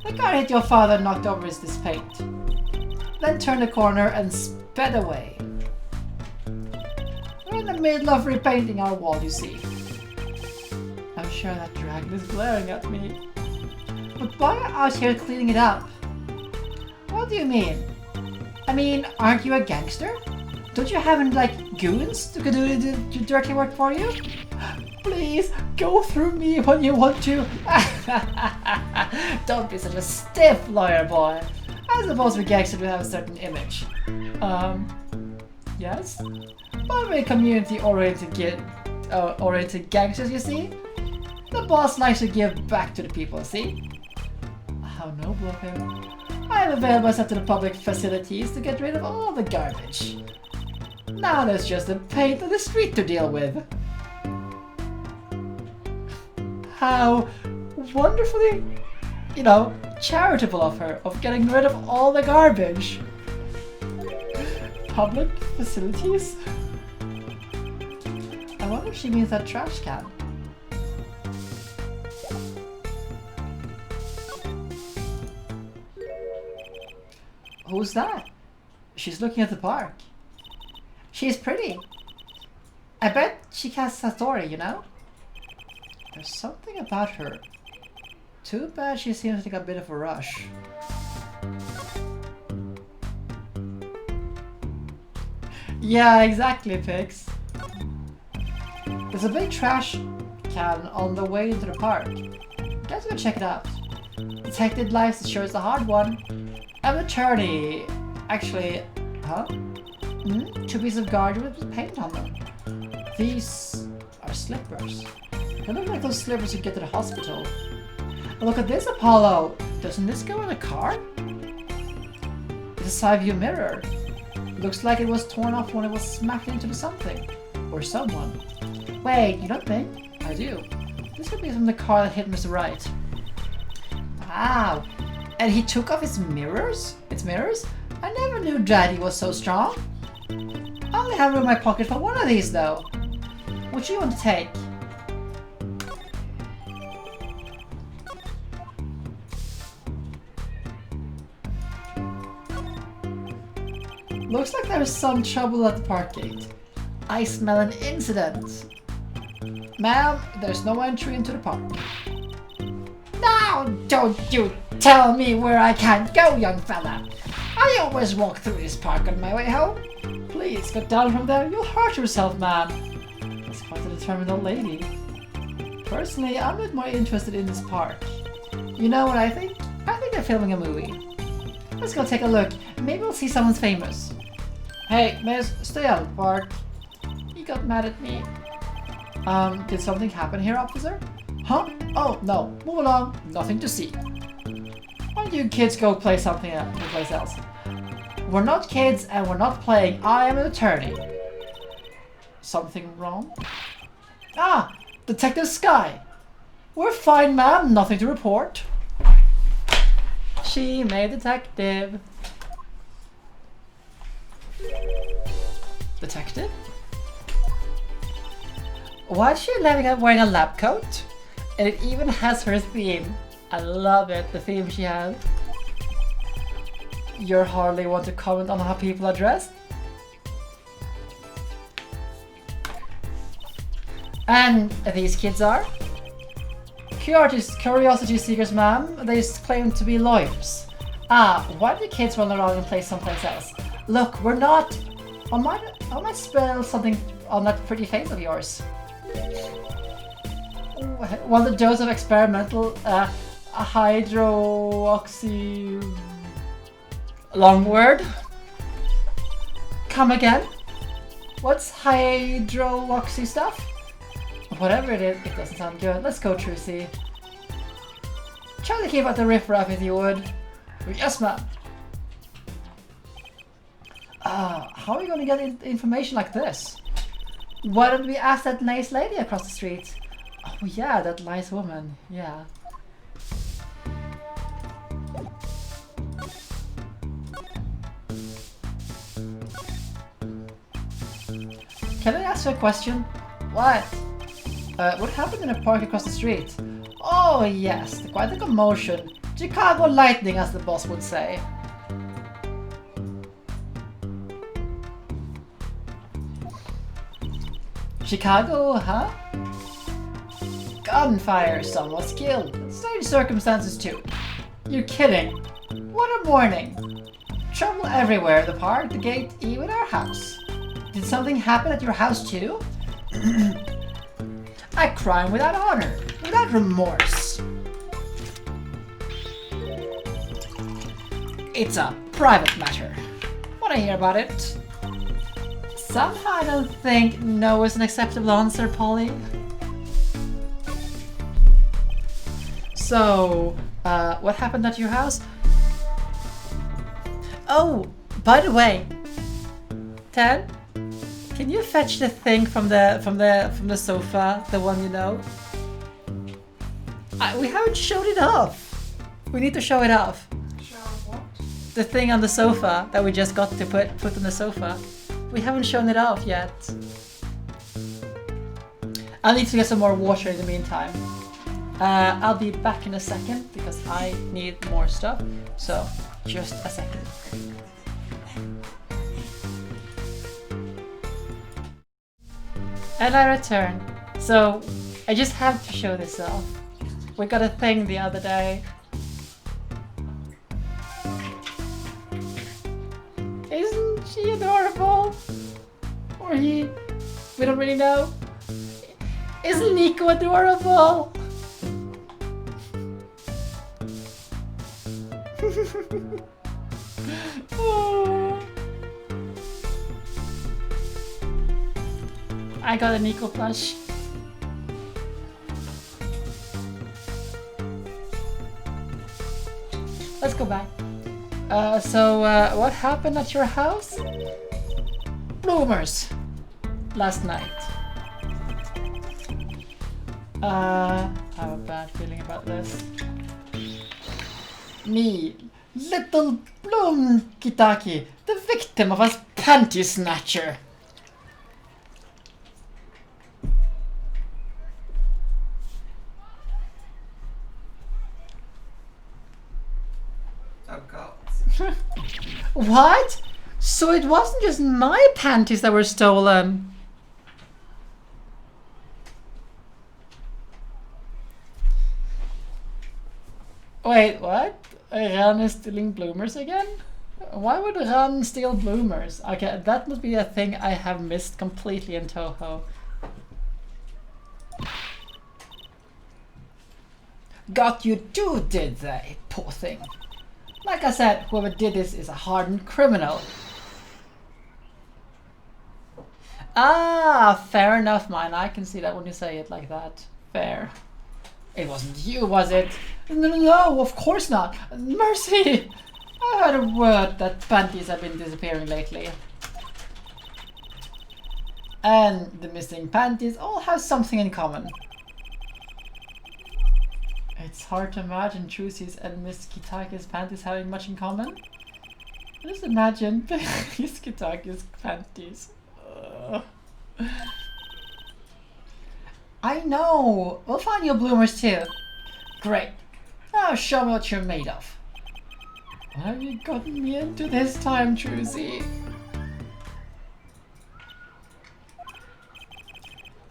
The car hit your father and knocked over this paint. Then turned the corner and sped away. We're in the middle of repainting our wall, you see. I'm sure that dragon is glaring at me. But why are you out here cleaning it up? What do you mean? I mean, aren't you a gangster? Don't you have any, like, goons who can do the dirty work for you? Please, go through me when you want to. Don't be such a stiff lawyer boy. I suppose we gangsters do have a certain image. Yes? But we're community-oriented gangsters, you see? The boss likes to give back to the people, see? How noble of him. I have availed myself to the public facilities to get rid of all the garbage. Now there's just the paint of the street to deal with. How wonderfully, charitable of her, of getting rid of all the garbage. Public facilities? I wonder if she means that trash can. Who's that? She's looking at the park. She's pretty. I bet she has a story, There's something about her. Too bad she seems like a bit of a rush. Yeah, exactly, Pix. There's a big trash can on the way into the park. Let's go check it out. Detective life sure is a hard one. I'm an attorney. Actually, huh? Two pieces of garbage with paint on them. These are slippers. They look like those slippers you get to the hospital. Look at this, Apollo! Doesn't this go in a car? It's a side view mirror. Looks like it was torn off when it was smacked into something. Or someone. Wait, you don't think? I do. This could be from the car that hit Mr. Wright. Wow! And he took off his mirrors? Its mirrors? I never knew Daddy was so strong. I only have room in my pocket for one of these though. What do you want to take? Looks like there is some trouble at the park gate. I smell an incident. Ma'am, there's no entry into the park. Now, don't you tell me where I can't go, young fella. I always walk through this park on my way home. Please, get down from there. You'll hurt yourself, man. That's quite a determined old lady. Personally, I'm not more interested in this park. You know what I think? I think they're filming a movie. Let's go take a look. Maybe we'll see someone famous. Hey, miss, stay out of the park. You got mad at me. Did something happen here, officer? Huh? Oh, no. Move along. Nothing to see. Why don't you kids go play something someplace else? We're not kids and we're not playing. I am an attorney. Something wrong? Ah! Detective Sky! We're fine, ma'am. Nothing to report. She made detective. Detective? Why is she wearing a lab coat? And it even has her theme. I love it, the theme she has. You hardly want to comment on how people are dressed? And these kids are? Curiosity seekers, ma'am. They claim to be lawyers. Ah, why do kids run around and play someplace else? Look, we're not... I might spell something on that pretty face of yours. One of the dose of experimental hydroxy... Long word? Come again? What's hydroxy stuff? Whatever it is, it doesn't sound good. Let's go, Trucy. Try to keep out the riffraff if you would. Yes, ma'am. How are we going to get information like this? Why don't we ask that nice lady across the street? Oh yeah, that nice woman. Yeah. Can I ask you a question? What? What happened in the park across the street? Oh yes, quite a commotion. Chicago lightning, as the boss would say. Chicago, huh? Gunfire, someone was killed. Strange circumstances too. You're kidding. What a morning. Trouble everywhere, the park, the gate, even our house. Did something happen at your house too? I crime without honor, without remorse. It's a private matter. Wanna hear about it? Somehow I don't think no is an acceptable answer, Polly. So, what happened at your house? Oh, by the way, Ted, can you fetch the thing from the sofa, the one you know? We haven't showed it off. We need to show it off. Show what? The thing on the sofa that we just got to put on the sofa. We haven't shown it off yet. I'll need to get some more water in the meantime. I'll be back in a second because I need more stuff. So, just a second. And I return. So, I just have to show this off. We got a thing the other day. Isn't she adorable? Or he? We don't really know. Isn't Nico adorable? Oh. I got a Nico plush. Let's go back. So what happened at your house? Bloomers. Last night. I have a bad feeling about this. Me, little Bloom Kitaki, the victim of a panty snatcher. Oh God. What? So it wasn't just my panties that were stolen? Wait, what? Ran is stealing bloomers again? Why would Ran steal bloomers? Okay, that must be a thing I have missed completely in Toho. Got you too, did they? Poor thing. Like I said, whoever did this is a hardened criminal. Ah, fair enough, mine. I can see that when you say it like that. Fair. It wasn't you, was it? No, of course not. Mercy! I heard a word that panties have been disappearing lately. And the missing panties all have something in common. It's hard to imagine Trucy's and Miss Kitaki's panties having much in common. Just imagine Miss Kitaki's panties. I know! We'll find your bloomers too. Great. Now show me what you're made of. What have you gotten me into this time, Trucy?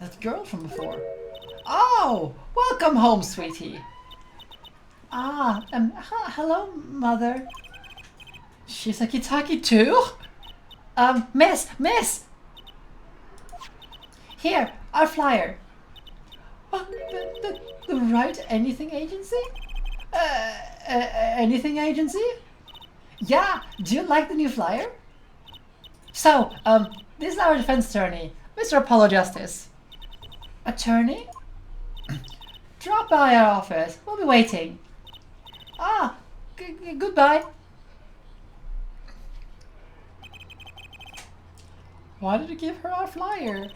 That girl from before. Oh! Welcome home, sweetie. Ah, hello, mother. She's a Kitaki too? Miss! Here, our flyer. The Right Anything Agency? Anything Agency? Yeah, do you like the new flyer? So, this is our defense attorney, Mr. Apollo Justice. Attorney? Drop by our office, we'll be waiting. Ah, goodbye. Why did you give her our flyer?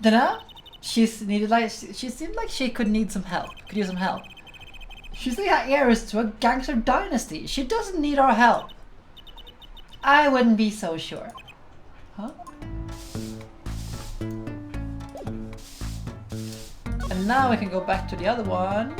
Dunno? She seemed like she could use some help. She's the heiress to a gangster dynasty. She doesn't need our help. I wouldn't be so sure. Huh? And now we can go back to the other one.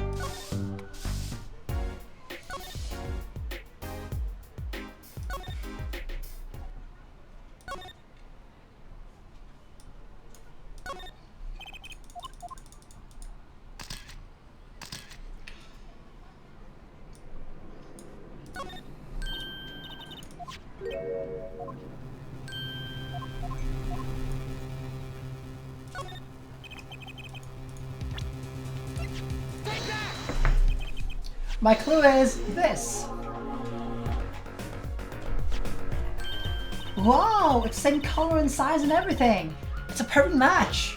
My clue is this. Wow, it's the same color and size and everything. It's a perfect match.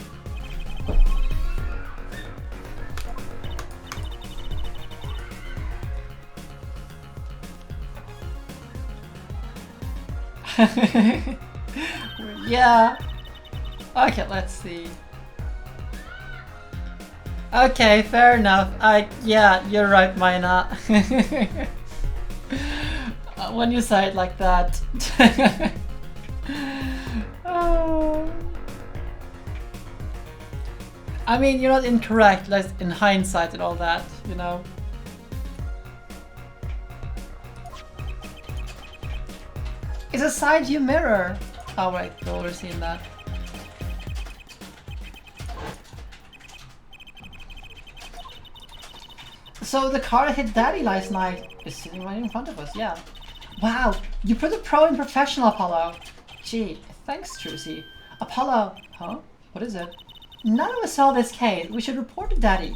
Yeah. Okay, let's see. Okay, fair enough. Yeah, you're right, Mina. When you say it like that. Oh. I mean, you're not incorrect, like in hindsight and all that, you know. It's a side view mirror. Oh right, we've already seen that. So the car that hit Daddy last night is sitting right in front of us, yeah. Wow, you put the pro in professional, Apollo. Gee, thanks, Trucy. Apollo, huh? What is it? None of us saw this case. We should report to Daddy.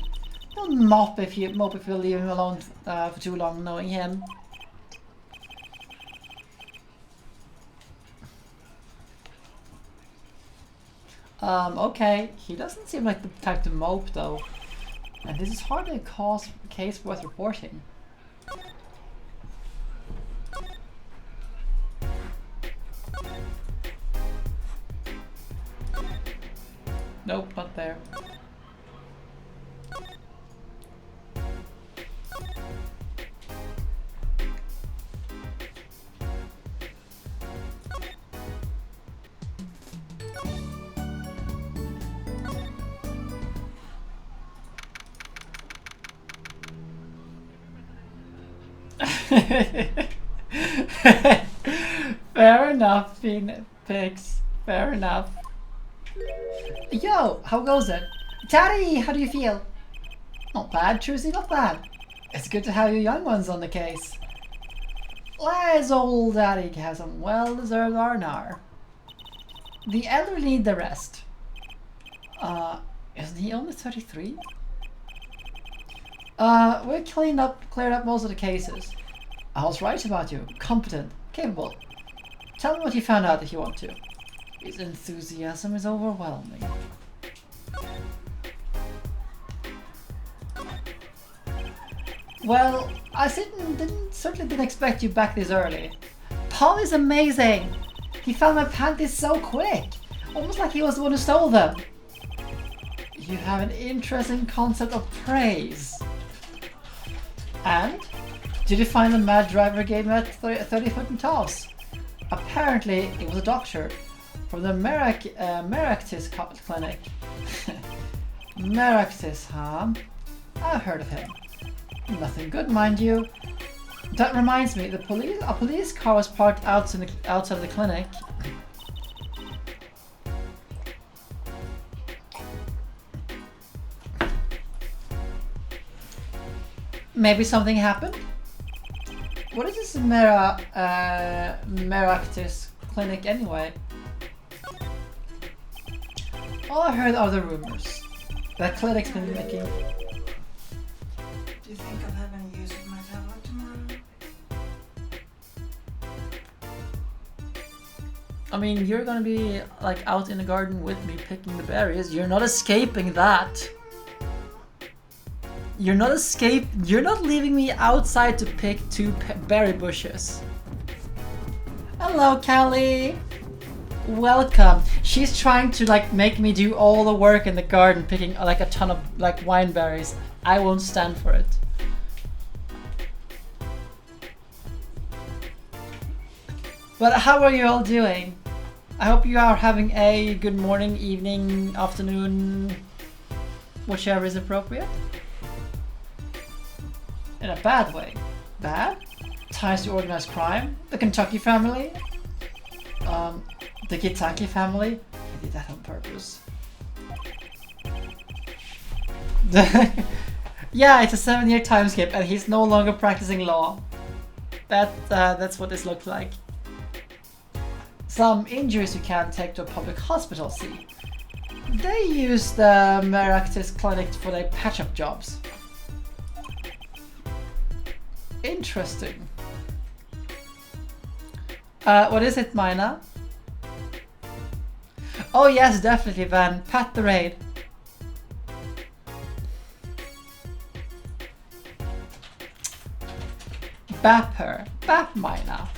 Don't mop if you leave him alone for too long, knowing him. Okay. He doesn't seem like the type to mope, though. And this is hardly a case worth reporting. Nope, not there. Fair enough, Phoenix. Fair enough. Yo, how goes it? Daddy, how do you feel? Not bad, Trucy, not bad. It's good to have you young ones on the case. Let's old Daddy has some well-deserved R&R. The elderly need the rest. Isn't he only 33? We cleared up most of the cases. I was right about you. Competent, capable. Tell me what you found out if you want to. His enthusiasm is overwhelming. Well, I certainly didn't expect you back this early. Paul is amazing! He found my panties so quick! Almost like he was the one who stole them. You have an interesting concept of praise. And? Did you find the Mad Driver gave him a 30-foot in toss? Apparently, it was a doctor from the Meractis clinic. Meractis, huh? I've heard of him. Nothing good, mind you. That reminds me, a police car was parked outside the clinic. Maybe something happened? What is this Meractis clinic anyway? All I heard are the rumors. That clinic's been making... Do you think I'll have any use of my tablet tomorrow? I mean, you're gonna be like out in the garden with me picking the berries. You're not escaping that. You're not leaving me outside to pick two berry bushes. Hello, Callie. Welcome. She's trying to like make me do all the work in the garden, picking like a ton of like wine berries. I won't stand for it. But how are you all doing? I hope you are having a good morning, evening, afternoon, whichever is appropriate. In a bad way. Bad? Ties to organized crime? The Kentucky family? The Kitaki family? He did that on purpose. Yeah, it's a 7-year time skip and he's no longer practicing law. That's what this looks like. Some injuries you can't take to a public hospital, see. They use the Meractis clinic for their patch-up jobs. Interesting. What is it, Mina? Oh yes, definitely, Van. Pat the raid. Bap her. Bap Mina.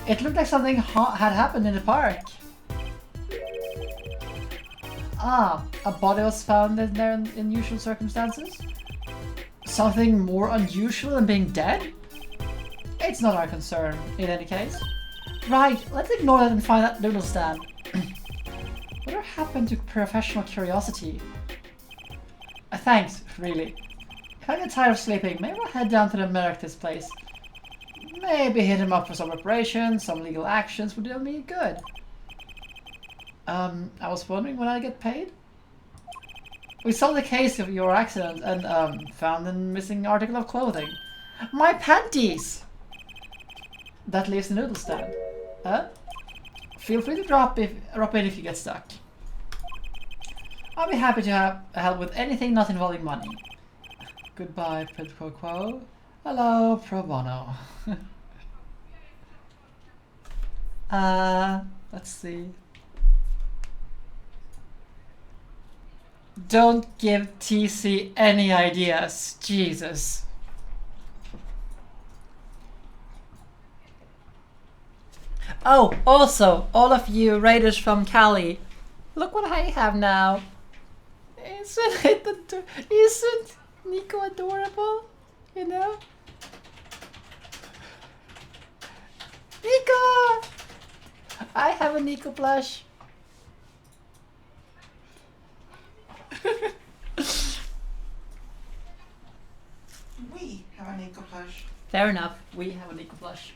It looked like something had happened in the park. Ah, a body was found in there in unusual circumstances? Something more unusual than being dead? It's not our concern, in any case. Right, let's ignore that and find that noodle stand. Whatever happened to professional curiosity? Thanks, really. If I get tired of sleeping, maybe I'll head down to the Emeritus place. Maybe hit him up for some reparations, some legal actions would do me good. I was wondering when I get paid? We solved the case of your accident and found a missing article of clothing. My panties! That leaves the noodle stand. Feel free to drop in if you get stuck. I'll be happy to help with anything not involving money. Goodbye, quid pro quo. Hello, pro bono. Let's see. Don't give TC any ideas. Jesus. Oh, also, all of you raiders from Cali, look what I have now. Isn't Nico adorable? You know? Nico! I have a Nico plush. We have a Nico plush. Fair enough, we have a Nico plush.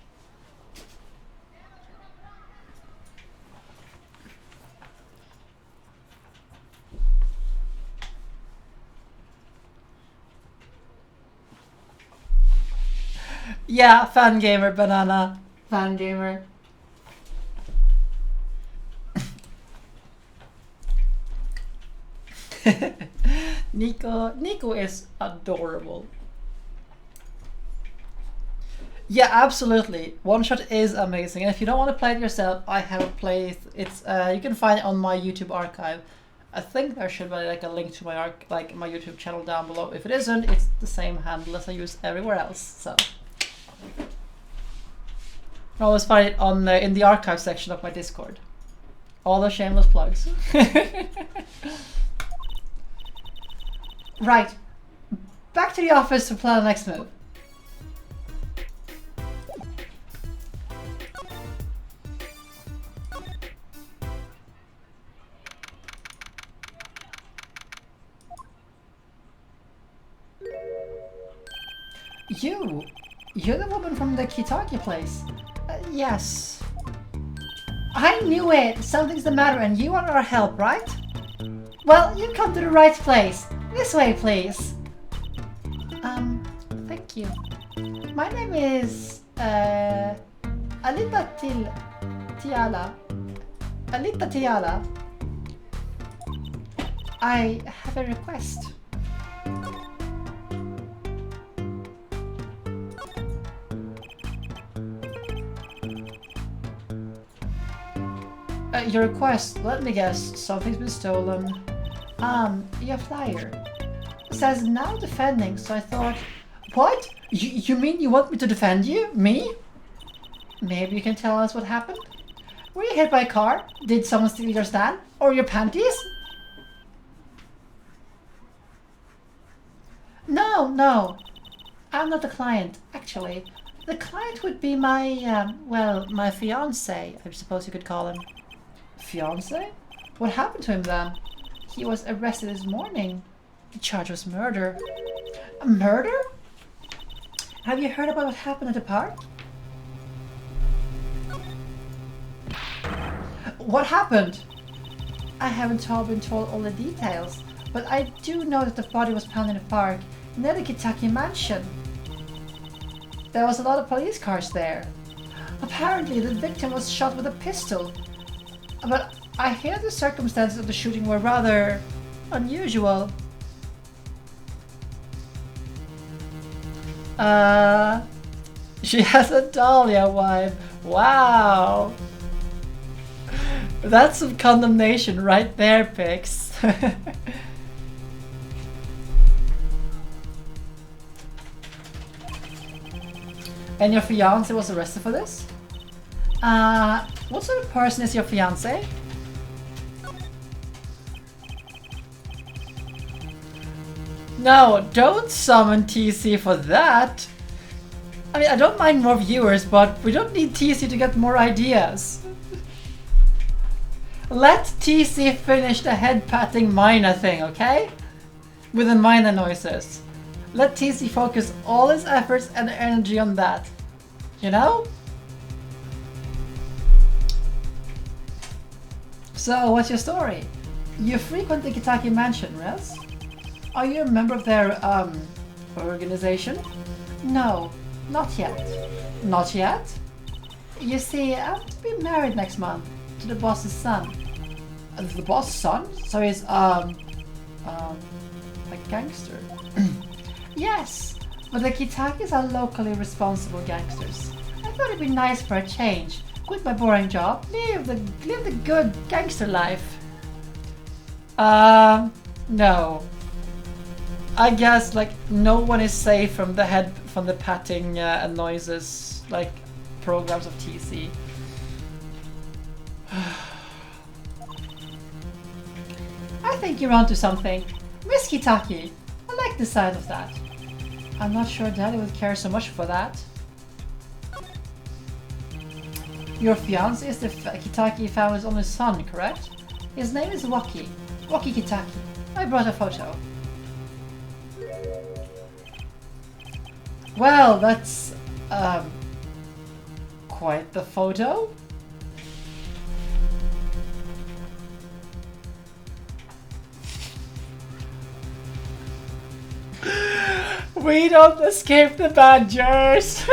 Yeah, fan gamer, banana. Fan gamer. Nico is adorable. Yeah, absolutely. One Shot is amazing, and if you don't want to play it yourself, I have a play. It's you can find it on my YouTube archive. I think there should be like a link to my my YouTube channel down below. If it isn't, it's the same handle as I use everywhere else. So you can always find it on in the archive section of my Discord. All the shameless plugs. Right, back to the office to plan the next move. You're the woman from the Kitaki place. Yes. I knew it! Something's the matter and you want our help, right? Well, you've come to the right place. This way, please. Thank you. My name is, Alita Tiala. Alita Tiala. I have a request. Your request, let me guess, something's been stolen. Your flyer. It says now defending, so I thought... What? You mean you want me to defend you? Me? Maybe you can tell us what happened? Were you hit by a car? Did someone steal your stand? Or your panties? No. I'm not the client, actually. The client would be my, well, my fiancé, I suppose you could call him. Fiancé? What happened to him then? He was arrested this morning. The charge was murder. A murder? Have you heard about what happened at the park? What happened? I haven't been told all the details, but I do know that the body was found in the park. near the Kitaki mansion. There was a lot of police cars there. Apparently, the victim was shot with a pistol. But I hear the circumstances of the shooting were rather unusual. She has a Dahlia vibe. Wow. That's some condemnation right there, Pix. And your fiance was arrested for this? What sort of person is your fiance? No, don't summon TC for that. I mean, I don't mind more viewers, but we don't need TC to get more ideas. Let TC finish the head-patting minor thing, okay? With the minor noises. Let TC focus all his efforts and energy on that. You know? So, what's your story? You frequent the Kitaki mansion, Rez? Are you a member of their, organization? No, not yet. Not yet? You see, I'm to be married next month to the boss's son. The boss's son? So he's, a gangster. Yes, but the Kitakis are locally responsible gangsters. I thought it'd be nice for a change. Quit my boring job, live the good gangster life. No. I guess like no one is safe from the patting and noises like programs of TC. I think you're onto something. Miss Kitaki, I like the side of that. I'm not sure Daddy would care so much for that. Your fiancé is the Kitaki family's only son, correct? His name is Waki. Waki Kitaki. I brought a photo. Well, that's quite the photo. We don't escape the badgers.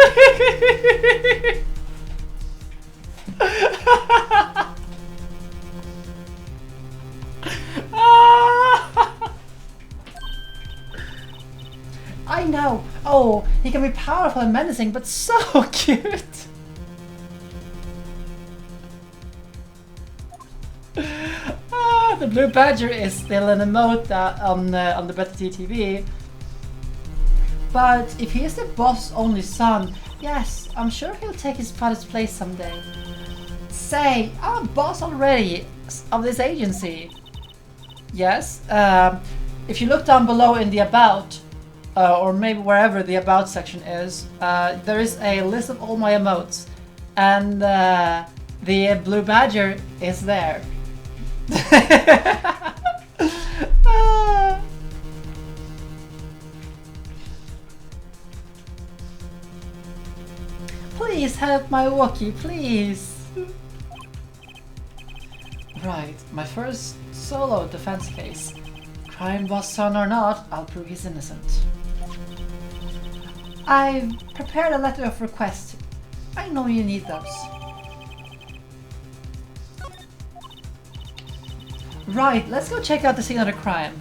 I know. Oh, he can be powerful and menacing, but so cute. The blue badger is still an emote on the Better TV. But if he is the boss' only son, yes, I'm sure he'll take his father's place someday. Say, I'm a boss already of this agency. Yes, if you look down below in the About, or maybe wherever the About section is, there is a list of all my emotes, and the blue badger is there. Please help my Wookie, please! Right, my first solo defense case. Crime boss son or not, I'll prove he's innocent. I've prepared a letter of request. I know you need those. Right, let's go check out the scene of the crime.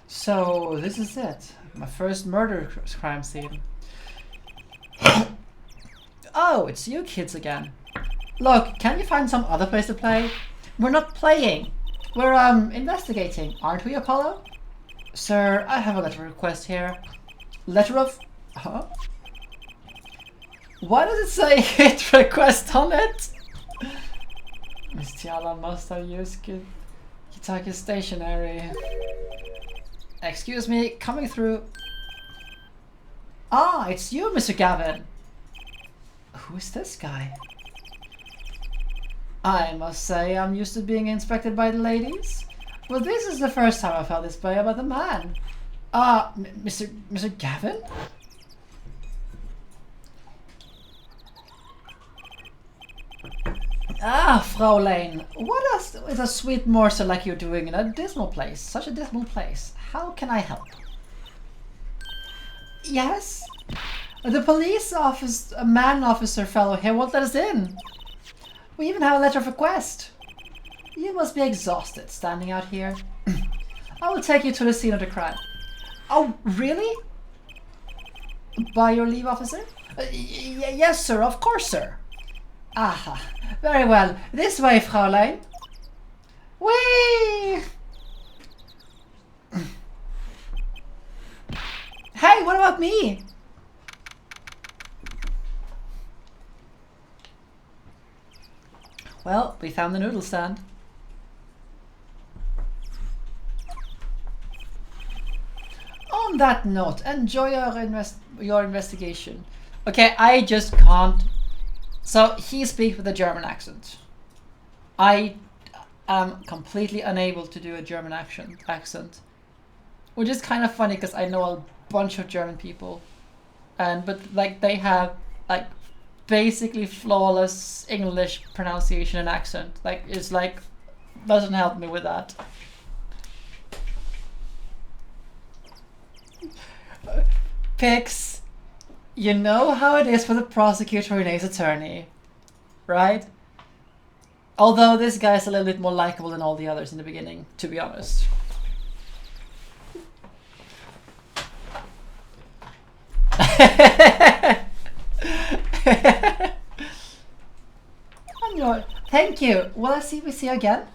So, this is it. My first murder crime scene. Oh, it's you kids again. Look, can you find some other place to play? We're not playing. We're, investigating, aren't we, Apollo? Sir, I have a letter request here. Letter of... Huh? Why does it say hit request on it? Miss Tiala must have used Kitaki's stationery. Excuse me, coming through. Ah, it's you, Mr. Gavin. Who is this guy? I must say I'm used to being inspected by the ladies, but this is the first time I felt this way about a man. Mr. Gavin? Ah, Fraulein, is a sweet morsel like you're doing in a dismal place? Such a dismal place. How can I help? Yes? The police office, a man officer fellow here won't let us in. We even have a letter of request. You must be exhausted standing out here. I will take you to the scene of the crime. Oh, really? By your leave, officer? Yes, sir, of course, sir. Aha, very well. This way, Fraulein. Whee! Hey, what about me? Well, we found the noodle stand. On that note, enjoy your investigation. Okay, I just can't. So he speaks with a German accent. I am completely unable to do a German accent, which is kind of funny because I know a bunch of German people, but like they have like basically flawless English pronunciation and accent. Like it's like doesn't help me with that. Pix, you know how it is for the prosecutor and Ace Attorney, right? Although this guy is a little bit more likable than all the others in the beginning, to be honest. Thank you. Will I see we see you again?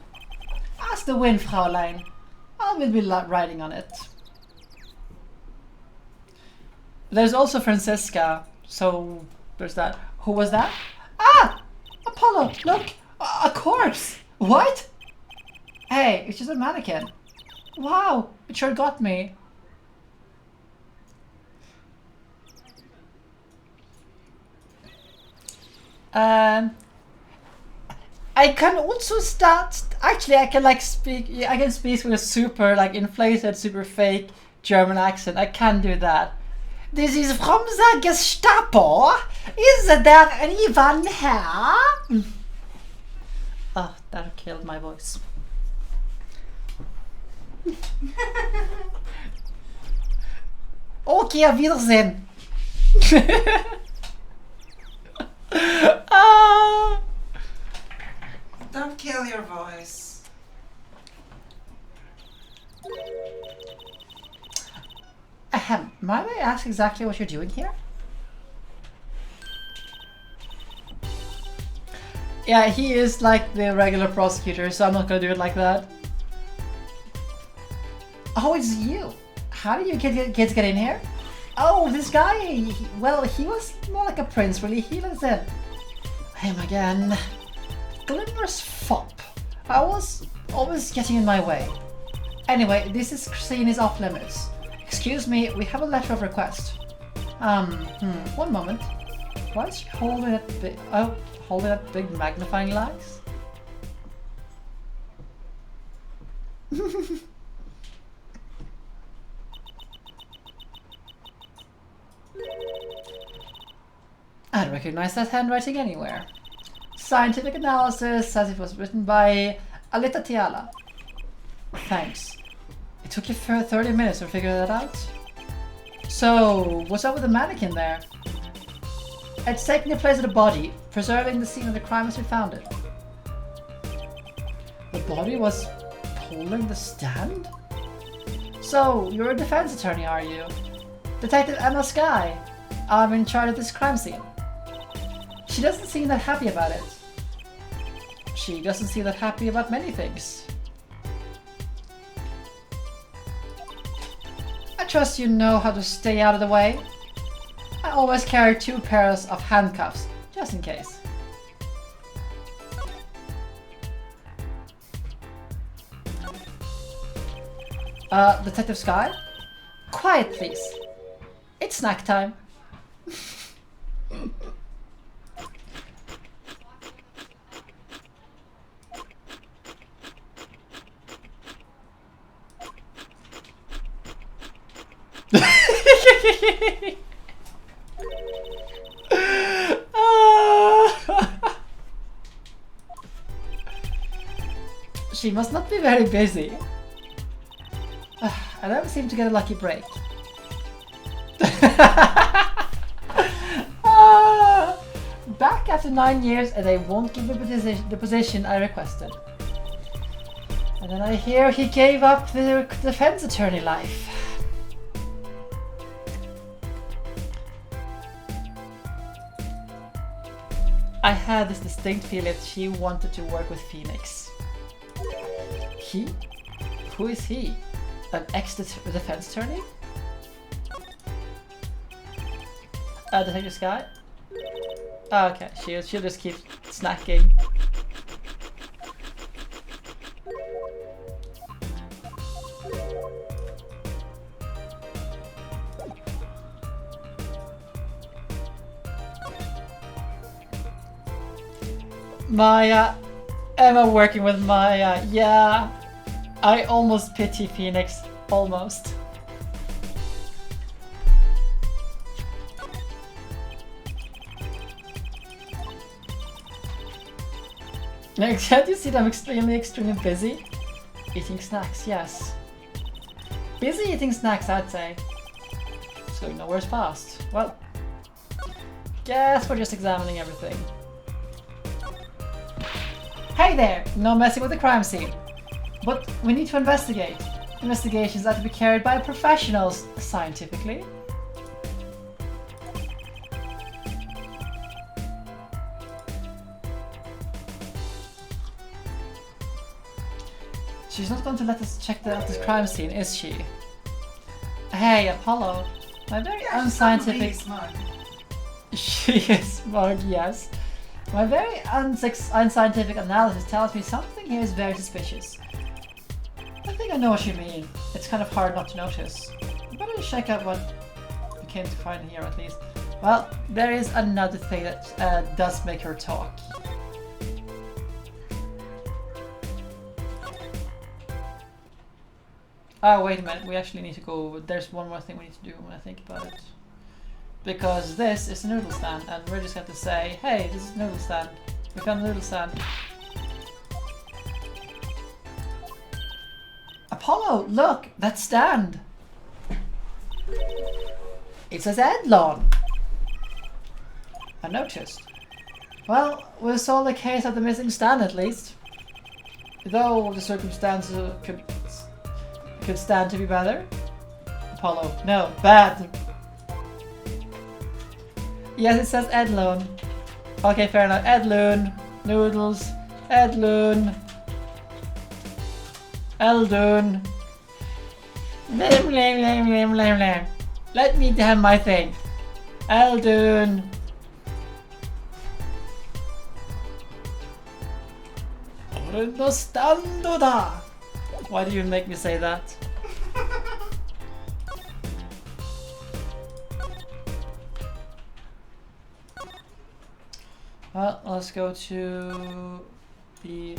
Ask the wind, Fraulein. I will be riding on it. There's also Francesca, so there's that. Who was that? Ah! Apollo, look! A corpse! What? Hey, it's just a mannequin. Wow, it sure got me. I can also start. Actually, I can like speak. I can speak with a super like inflated, super fake German accent. I can do that. This is from the Gestapo. Is there anyone here? Oh, that killed my voice. Okay, auf Wiedersehen. Don't kill your voice. Ahem, might I ask exactly what you're doing here? Yeah, he is like the regular prosecutor, so I'm not gonna do it like that. Oh, it's you. How did you kids get in here? Oh, this guy, well, he was more like a prince, really. He lives in. Him again. Glimmer's fop. I was always getting in my way. Anyway, this is scene is off limits. Excuse me, we have a letter of request. One moment. Why is she holding that big magnifying glass? I'd recognize that handwriting anywhere. Scientific analysis says it was written by Alita Tiala. Thanks. It took you 30 minutes to figure that out? So, what's up with the mannequin there? It's taking the place of the body, preserving the scene of the crime as we found it. The body was pulling the stand? So, you're a defense attorney, are you? Detective Emma Skye. I'm in charge of this crime scene. She doesn't seem that happy about it. She doesn't seem that happy about many things. I trust you know how to stay out of the way. I always carry 2 pairs of handcuffs, just in case. Detective Skye? Quiet, please. It's snack time. She must not be very busy. I never seem to get a lucky break. Back after 9 years and they won't give me the position I requested. And then I hear he gave up the defense attorney life. I had this distinct feeling that she wanted to work with Phoenix. He? Who is he? An ex-defense attorney? Detective Sky? Oh, okay, she'll just keep snacking. Maya, Emma working with Maya, yeah. I almost pity Phoenix, almost. Can't you see that I'm extremely busy? Eating snacks, yes. Busy eating snacks, I'd say. It's going nowhere fast. Well, guess we're just examining everything. Hey there! No messing with the crime scene. But we need to investigate. Investigations are to be carried by professionals, scientifically. She's not going to let us check out this crime scene, is she? Hey, Apollo. My very unscientific... She is smart, yes. My very unscientific analysis tells me something here is very suspicious. I think I know what you mean. It's kind of hard not to notice. Better check out what we came to find here at least. Well, there is another thing that does make her talk. Oh, wait a minute, we actually need to go. There's one more thing we need to do when I think about it. Because this is a noodle stand, and we're just going to say, hey, this is a noodle stand. We found a noodle stand. Apollo, look, that stand. It says Edlon. I noticed. Well, we solved the case of the missing stand at least. Though the circumstances could stand to be better. Apollo, no, bad. Yes, it says Edloon. Okay, fair enough. Edloon, noodles, Edloon, Eldoon. Let me have my thing. Eldoon. Orendo stando da. Why do you make me say that? Well, let's go to the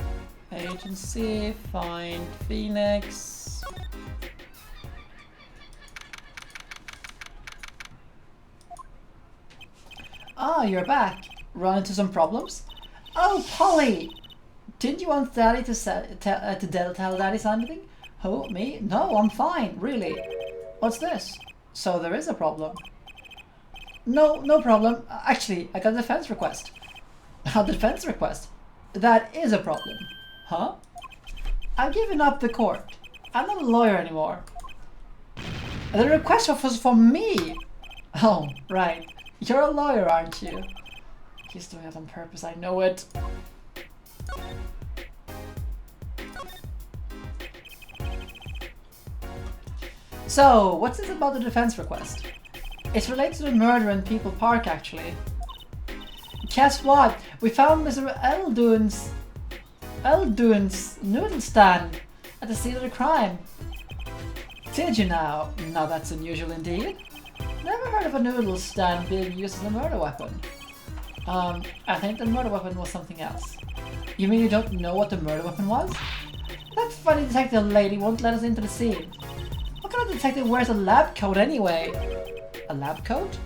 agency, find Phoenix. Ah, you're back. Run into some problems? Oh, Polly! Didn't you want Daddy to tell Daddy something? Who, me? No, I'm fine, really. What's this? So there is a problem. No problem. Actually, I got a defense request. A defense request? That is a problem. Huh? I've given up the court. I'm not a lawyer anymore. The request was for me! Oh, right. You're a lawyer, aren't you? He's doing it on purpose, I know it. So, what's this about the defense request? It's related to the murder in People Park, actually. Guess what? We found Mr. Eldoon's noodle stand at the scene of the crime. Did you now? Now that's unusual indeed. Never heard of a noodle stand being used as a murder weapon. I think the murder weapon was something else. You mean you don't know what the murder weapon was? That funny detective lady won't let us into the scene. What kind of detective wears a lab coat anyway? A lab coat?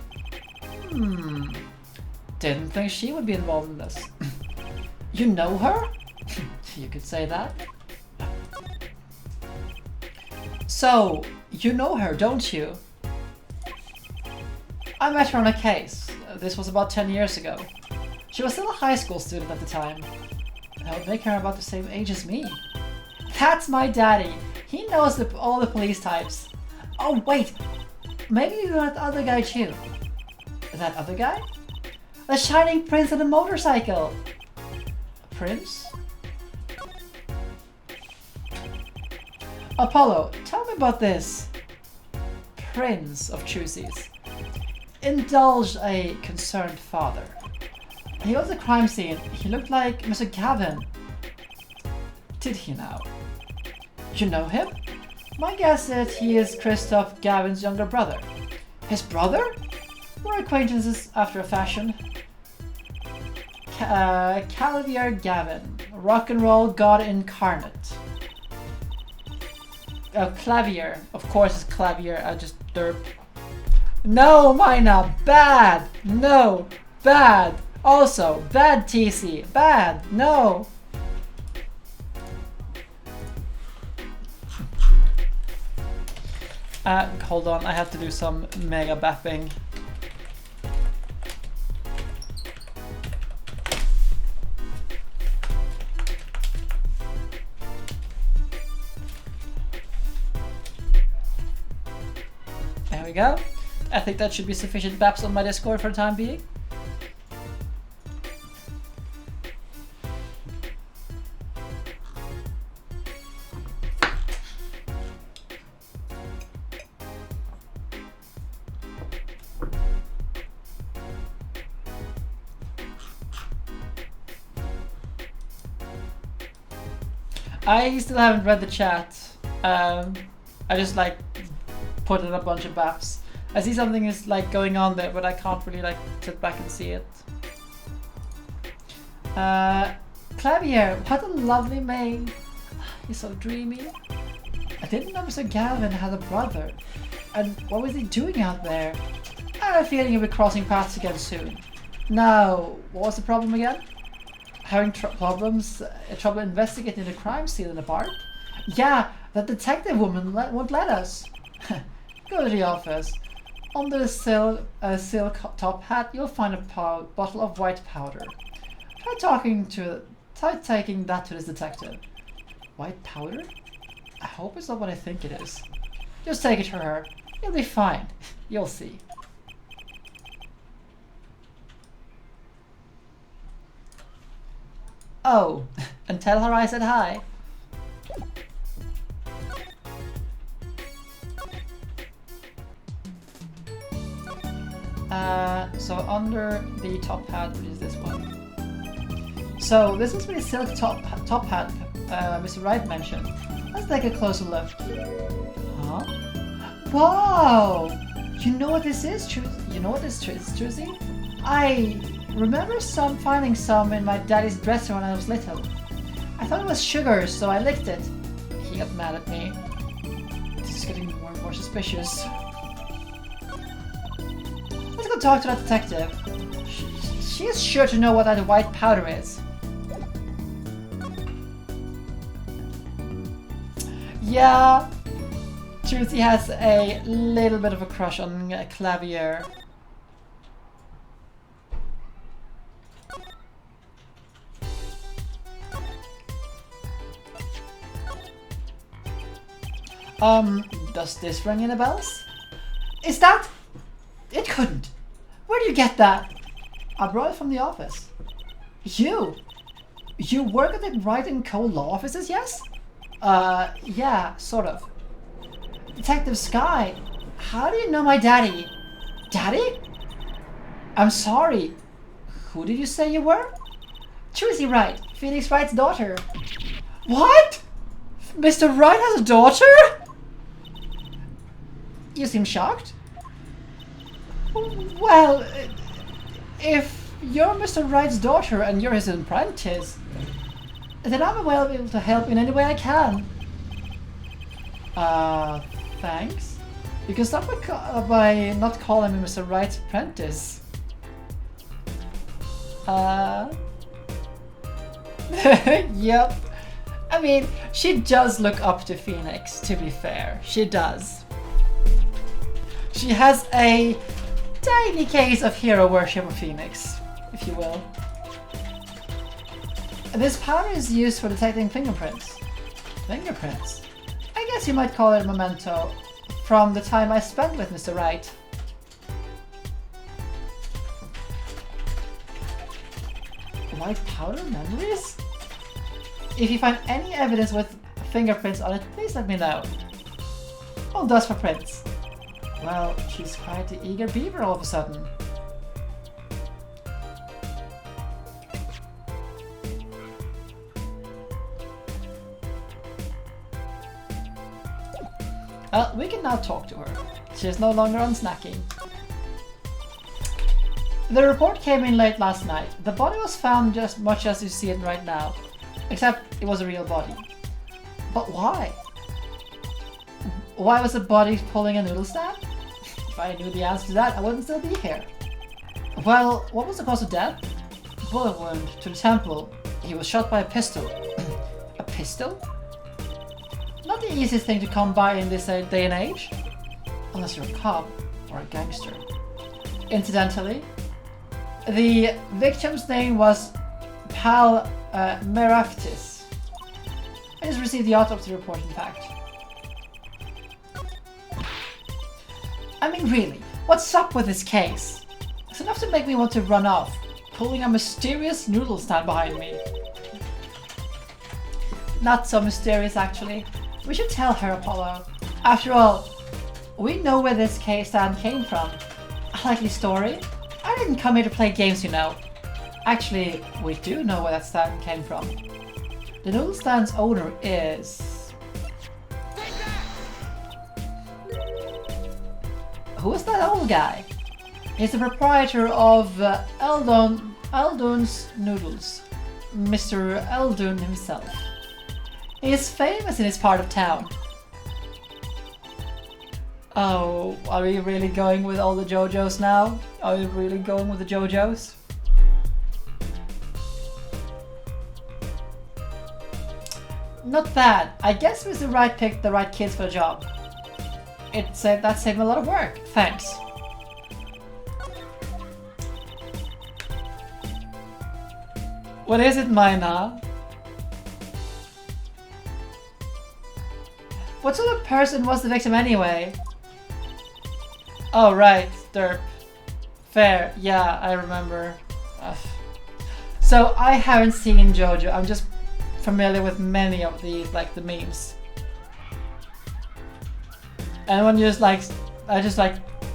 Didn't think she would be involved in this. You know her? You could say that. So, you know her, don't you? I met her on a case. This was about 10 years ago. She was still a high school student at the time. That would make her about the same age as me. That's my daddy. He knows all the police types. Oh wait, maybe you know that other guy too. That other guy? The shining prince on a motorcycle. Prince? Apollo, tell me about this. Prince of Choosies. Indulged a concerned father. He was at the crime scene. He looked like Mr. Gavin. Did he now? You know him? My guess is he is Christoph Gavin's younger brother. His brother? We're acquaintances after a fashion. Calvier Gavin, rock and roll god incarnate. Clavier, of course it's Clavier, I just derp. No, Mina, bad! No, bad! Also, bad TC, bad, no! Hold on, I have to do some mega bapping. There we go. I think that should be sufficient baps on my Discord for the time being. I still haven't read the chat. I just like put in a bunch of baps. I see something is like going on there, but I can't really like sit back and see it. Clavier, what a lovely name. He's so dreamy. I didn't know Mr. Gavin had a brother. And what was he doing out there? I have a feeling he'll be crossing paths again soon. Now, what was the problem again? Having trouble investigating the crime scene in the park? Yeah, that detective woman won't let us. Go to the office. Under the silk top hat, you'll find a bottle of white powder. Try taking that to this detective. White powder? I hope it's not what I think it is. Just take it to her. You'll be fine. You'll see. Oh, and tell her I said hi. So under the top hat, which is this one. So this is the silk top hat Mr. Wright mentioned. Let's take a closer look. Huh? Wow! You know what this is, You know what this is, Truzy? I remember finding some in my daddy's dresser when I was little. I thought it was sugar, so I licked it. He got mad at me. This is getting more and more suspicious. Let's go talk to that detective. She is sure to know what that white powder is. Yeah, Trucy has a little bit of a crush on Clavier. Does this ring any bells? Is that? It couldn't. Where do you get that? I brought it from the office. You work at the Wright & Co. law offices, yes? Yeah, sort of. Detective Sky, how do you know my daddy? Daddy? I'm sorry. Who did you say you were? Trucy Wright, Phoenix Wright's daughter. What? Mr. Wright has a daughter? You seem shocked. Well, if you're Mr. Wright's daughter and you're his apprentice, then I'm well able to help in any way I can. Thanks. You can start by not calling me Mr. Wright's apprentice. Yep. I mean, she does look up to Phoenix, to be fair. She does. She has a tiny case of hero worship of Phoenix, if you will. This powder is used for detecting fingerprints. Fingerprints? I guess you might call it a memento from the time I spent with Mr. Wright. White powder memories? If you find any evidence with fingerprints on it, please let me know. All dust for prints. Well, she's quite the eager beaver all of a sudden. Well, we can now talk to her. She is no longer on snacking. The report came in late last night. The body was found just much as you see it right now. Except it was a real body. But why? Why was the body pulling a noodle stand? If I knew the answer to that, I wouldn't still be here. Well, what was the cause of death? Bullet wound to the temple. He was shot by a pistol. A pistol? Not the easiest thing to come by in this day and age. Unless you're a cop or a gangster. Incidentally, the victim's name was Pal Meraftis. I just received the autopsy report, in fact. I mean, really, what's up with this case? It's enough to make me want to run off, pulling a mysterious noodle stand behind me. Not so mysterious, actually. We should tell her, Apollo. After all, we know where this case stand came from. A likely story? I didn't come here to play games, you know. Actually, we do know where that stand came from. The noodle stand's owner is... Who is that old guy? He's the proprietor of Eldon's Noodles. Mr. Eldon himself. He is famous in his part of town. Oh, are we really going with all the JoJos now? Are we really going with the JoJos? Not bad. I guess Mr. Wright picked the right kids for the job. That saved me a lot of work. Thanks. What is it, Mina? What sort of person was the victim anyway? Oh right, derp. Fair, yeah, I remember. Ugh. So I haven't seen JoJo, I'm just familiar with many of these, like the memes. And when you I just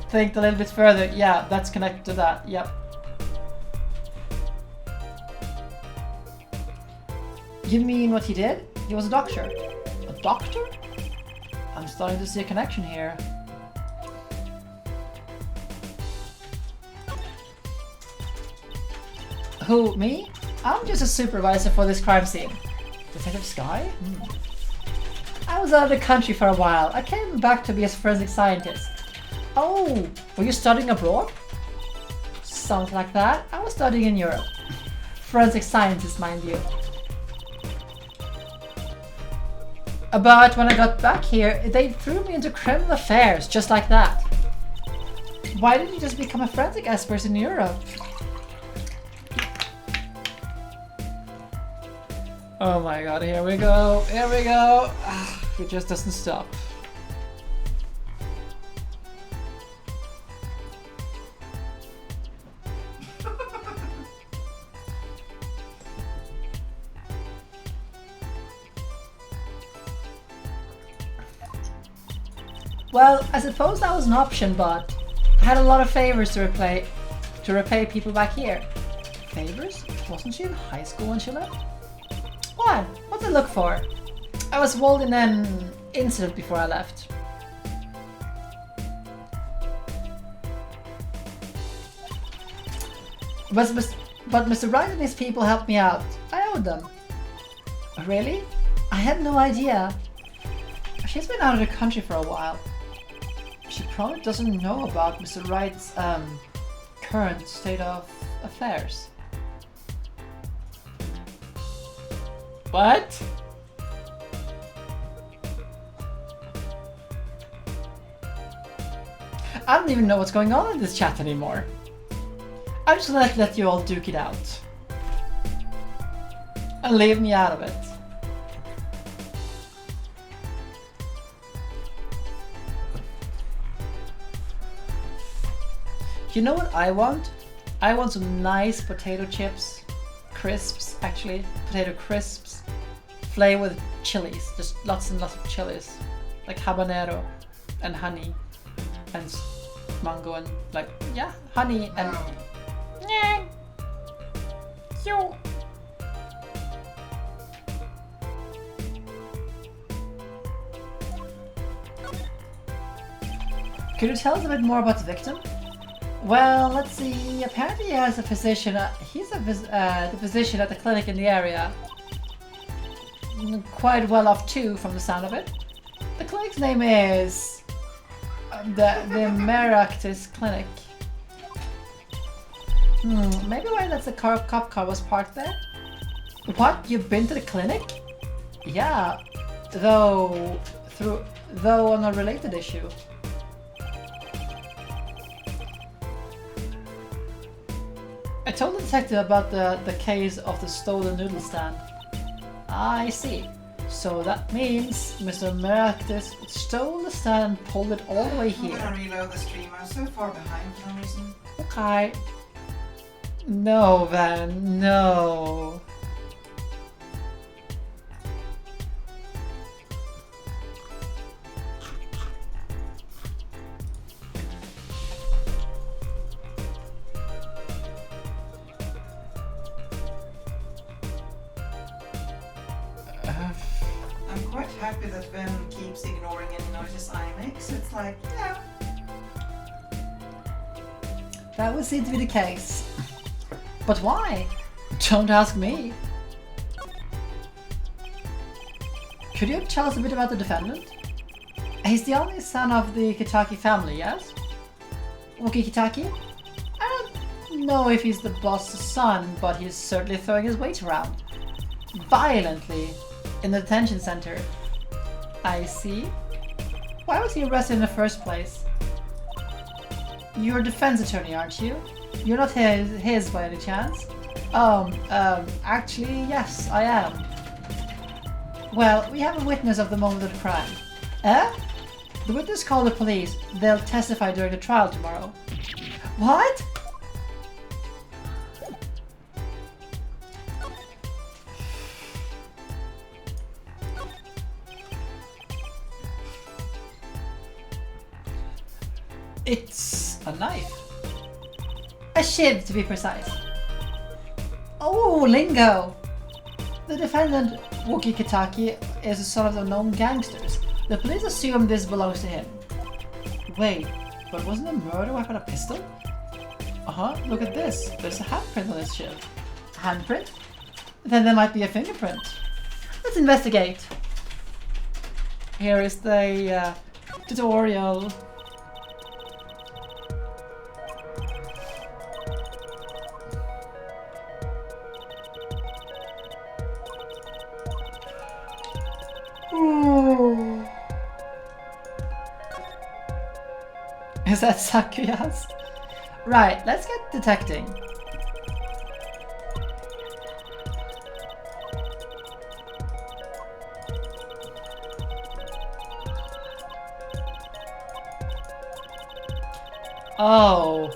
think a little bit further, yeah, that's connected to that, yep. You mean what he did? He was a doctor. A doctor? I'm starting to see a connection here. Who, me? I'm just a supervisor for this crime scene. Detective Sky? I was out of the country for a while. I came back to be a forensic scientist. Oh, were you studying abroad? Sounds like that. I was studying in Europe. Forensic scientist, mind you. But when I got back here, they threw me into criminal affairs, just like that. Why didn't you just become a forensic expert in Europe? Oh my god, here we go, here we go. It just doesn't stop. Well, I suppose that was an option, but I had a lot of favors to repay people back here. Favors? Wasn't she in high school when she left? What? What did I look for? I was involved in an incident before I left. But Mr. Wright and his people helped me out. I owed them. Really? I had no idea. She's been out of the country for a while. She probably doesn't know about Mr. Wright's current state of affairs. What? I don't even know what's going on in this chat anymore. I'm just gonna let you all duke it out. And leave me out of it. You know what I want? I want some nice potato chips. Crisps, actually. Potato crisps. Flavored with chilies. Just lots and lots of chilies. Like habanero and honey. And mango and like, yeah, honey and... Yeah. Yo. Could you tell us a bit more about the victim? Well, let's see. Apparently, he has a physician. He's the physician at the clinic in the area. Quite well off too, from the sound of it. The clinic's name is the Meractis Clinic. Maybe why that's the cop car was parked there. What? You've been to the clinic? Yeah, though on a related issue. I told the detective about the case of the stolen noodle stand. I see. So that means Mr. Meractis stole the stand and pulled it all the way here. I'm gonna reload the stream. I'm so far behind for no reason. Okay. No, Van, no. I'm quite happy that Ben keeps ignoring any noises I make, so it's like, yeah. That would seem to be the case. But why? Don't ask me. Could you tell us a bit about the defendant? He's the only son of the Kitaki family, yes? Wookie Kitaki? I don't know if he's the boss's son, but he's certainly throwing his weight around. Violently. In the detention center. I see. Why was he arrested in the first place? You're a defense attorney, aren't you? You're not his by any chance? Actually, yes, I am. Well, we have a witness of the moment of the crime. Eh? The witness called the police. They'll testify during the trial tomorrow. What? It's a knife. A shiv, to be precise. Oh, lingo! The defendant, Wookie Kitaki, is a son of the known gangsters. The police assume this belongs to him. Wait, but wasn't the murder weapon a pistol? Uh-huh, look at this. There's a handprint on this shiv. Handprint? Then there might be a fingerprint. Let's investigate. Here is the tutorial. Ooh. Is that Sakuya's? Right, let's get detecting. Oh,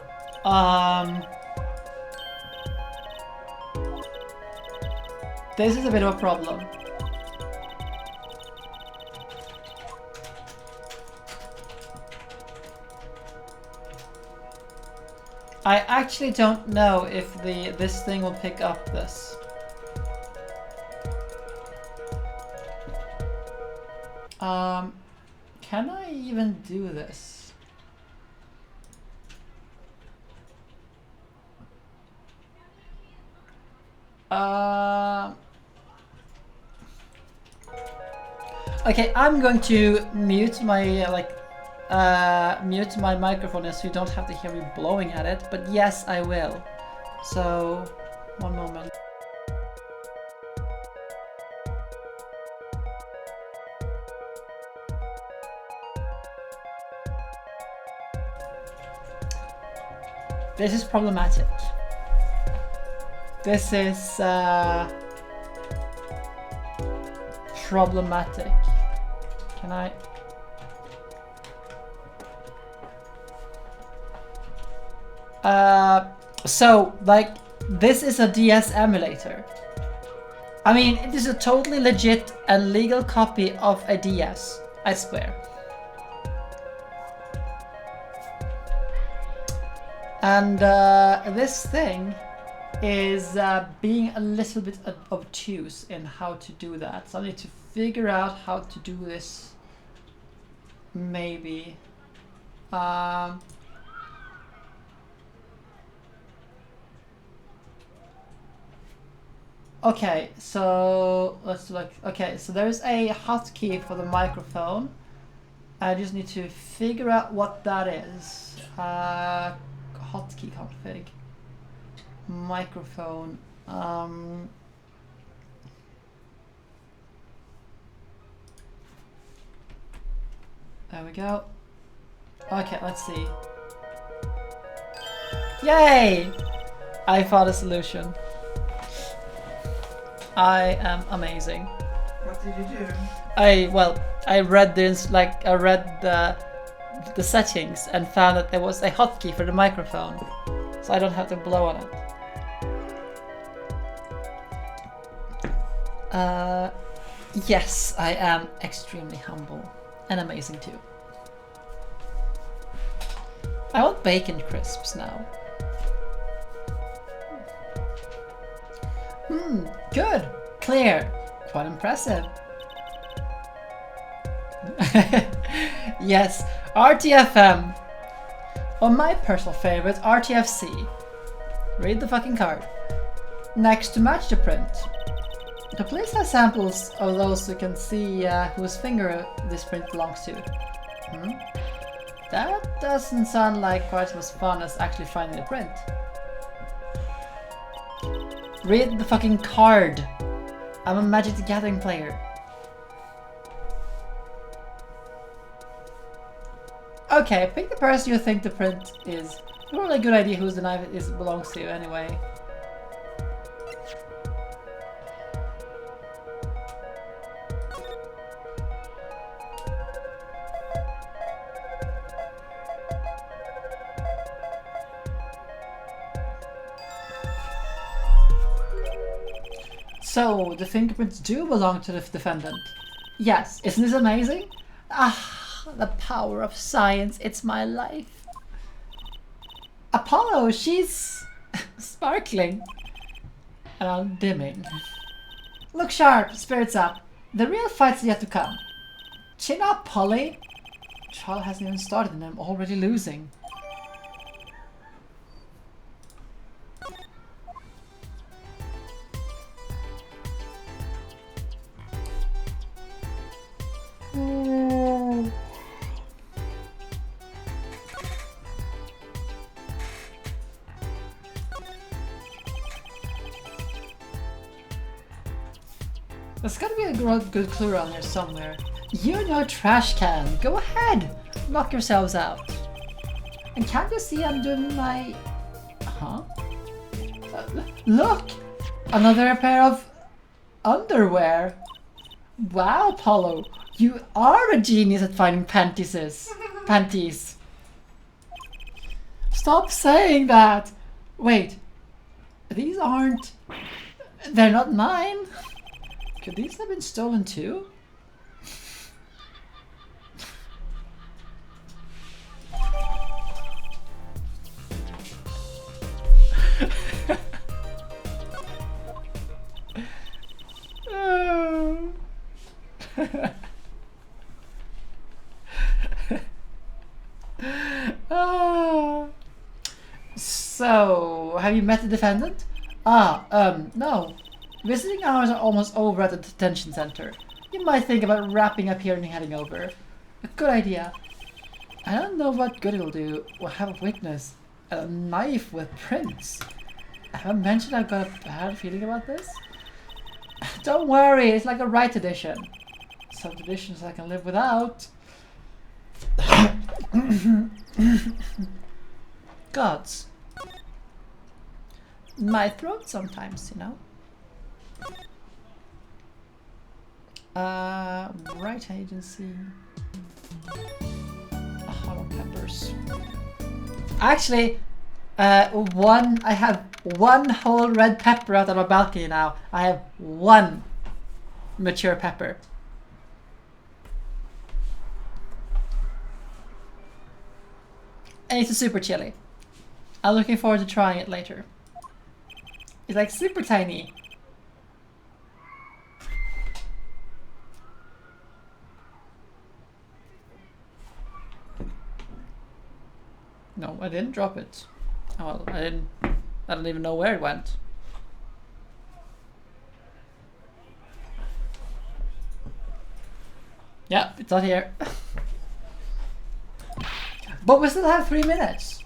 this is a bit of a problem. I actually don't know if this thing will pick up this. Can I even do this? Okay, I'm going to mute my mute my microphone so you don't have to hear me blowing at it, but yes, I will. So, one moment. This is problematic. This is problematic. Can I? So like this is a DS emulator. I mean, it is a totally legit and legal copy of a DS, I swear. And this thing is being a little bit obtuse in how to do that. So I need to figure out how to do this. Maybe. Okay, so let's look. Okay, so there's a hotkey for the microphone. I just need to figure out what that is. Hotkey config. Microphone. There we go. Okay, let's see. Yay! I found a solution. I am amazing. What did you do? I read this, like I read the settings and found that there was a hotkey for the microphone, so I don't have to blow on it. Yes, I am extremely humble and amazing too. I want bacon crisps now. Good. Clear. Quite impressive. Yes, RTFM. Or my personal favorite, RTFC. Read the fucking card. Next to match the print. The police has samples of those who can see whose finger this print belongs to. That doesn't sound like quite as fun as actually finding the print. Read the fucking card. I'm a Magic the Gathering player. Okay, pick the person you think the print is. It's probably a good idea whose the knife belongs to anyway. So, the fingerprints do belong to the defendant. Yes, isn't this amazing? Ah, the power of science, it's my life. Apollo, she's sparkling. And I'm dimming. Look sharp, spirits up. The real fight's yet to come. Chin up, Polly. The trial hasn't even started and I'm already losing. There's gotta be a good clue around here somewhere. You know, trash can. Go ahead. Knock yourselves out. And can't you see I'm doing my... Huh? Look! Another pair of underwear. Wow, Apollo. You are a genius at finding panties. Stop saying that. Wait. These aren't... They're not mine. Could these have been stolen too? So, have you met the defendant? No. Visiting hours are almost over at the detention center. You might think about wrapping up here and heading over. A good idea. I don't know what good it'll do. We'll have a witness. A knife with prints. Have I mentioned I've got a bad feeling about this? Don't worry, it's like a right edition. Some traditions I can live without. Gods. my throat sometimes, you know. Right agency. Hollow peppers. Actually, I have one whole red pepper out on my balcony now. I have one mature pepper. And it's a super chili. I'm looking forward to trying it later. It's like super tiny. No, I didn't drop it. Oh, well, I don't even know where it went. Yeah, it's not here. But we still have 3 minutes.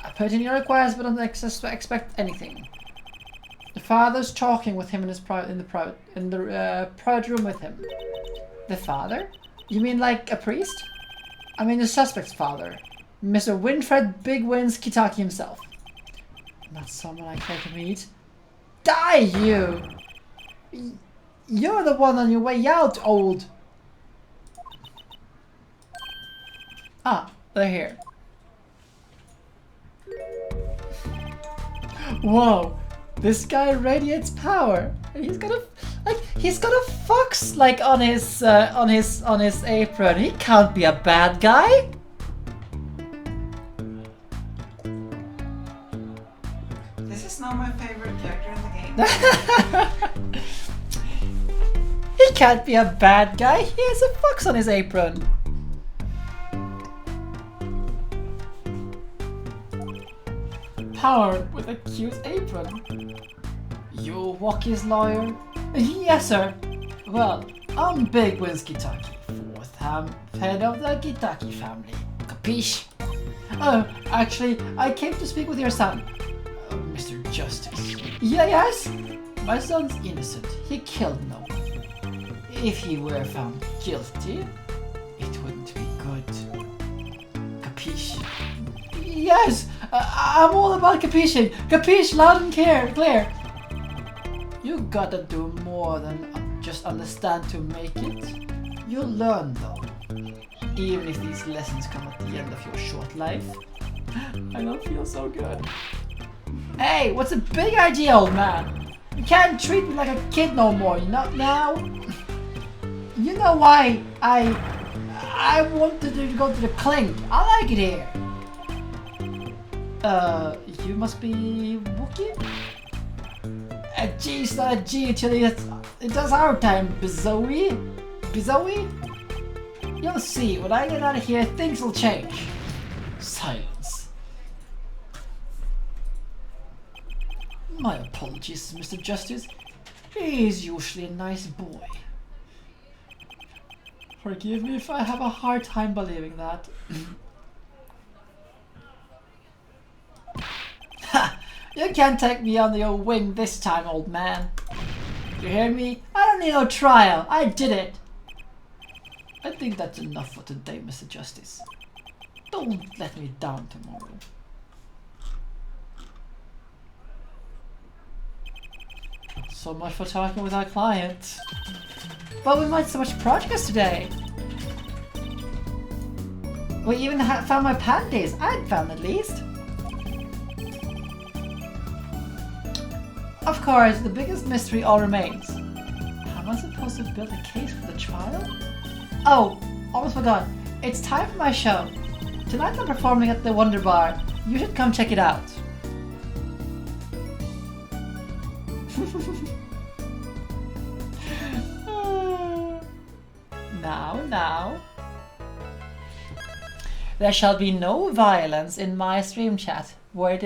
I put in your request, but don't expect anything. The father's talking with him in the private room with him. The father? You mean like a priest? I mean the suspect's father, Mr. Winfred Big Wins Kitaki himself. Not someone I care to meet. Die, you! You're the one on your way out, old. Ah, they're here. Whoa, this guy radiates power, and he's got a fox like on his apron. He can't be a bad guy. This is not my favorite character in the game. He can't be a bad guy. He has a fox on his apron. Power with a cute apron. You Walkie's lawyer? Yes, sir. Well, I'm Big Wins Kitaki, fourth head of the Kitaki family. Capiche? Oh, actually, I came to speak with your son, Mr. Justice. Yes? My son's innocent. He killed no one. If he were found guilty, it wouldn't be good. Capiche? Yes! I'm all about capiching. Capiche loud and clear. You gotta do more than just understand to make it. You'll learn though. Even if these lessons come at the end of your short life. I don't feel so good. Hey, what's the big idea, old man? You can't treat me like a kid no more, you know now? You know why I wanted to go to the clink. I like it here. You must be Wookie? A G's not a G till it does our time, Bizoe? You'll see, when I get out of here, things will change. Silence. My apologies, Mr. Justice. He's usually a nice boy. Forgive me if I have a hard time believing that. Ha! You can't take me under your wing this time, old man. You hear me? I don't need no trial. I did it. I think that's enough for today, Mr. Justice. Don't let me down tomorrow. So much for talking with our client. But we might so much progress today. We even found my panties. I'd found at least. Of course, the biggest mystery all remains. How am I supposed to build a case for the trial? Oh, almost forgot. It's time for my show. Tonight I'm performing at the Wonder Bar. You should come check it out. Now. There shall be no violence in my stream chat. Word is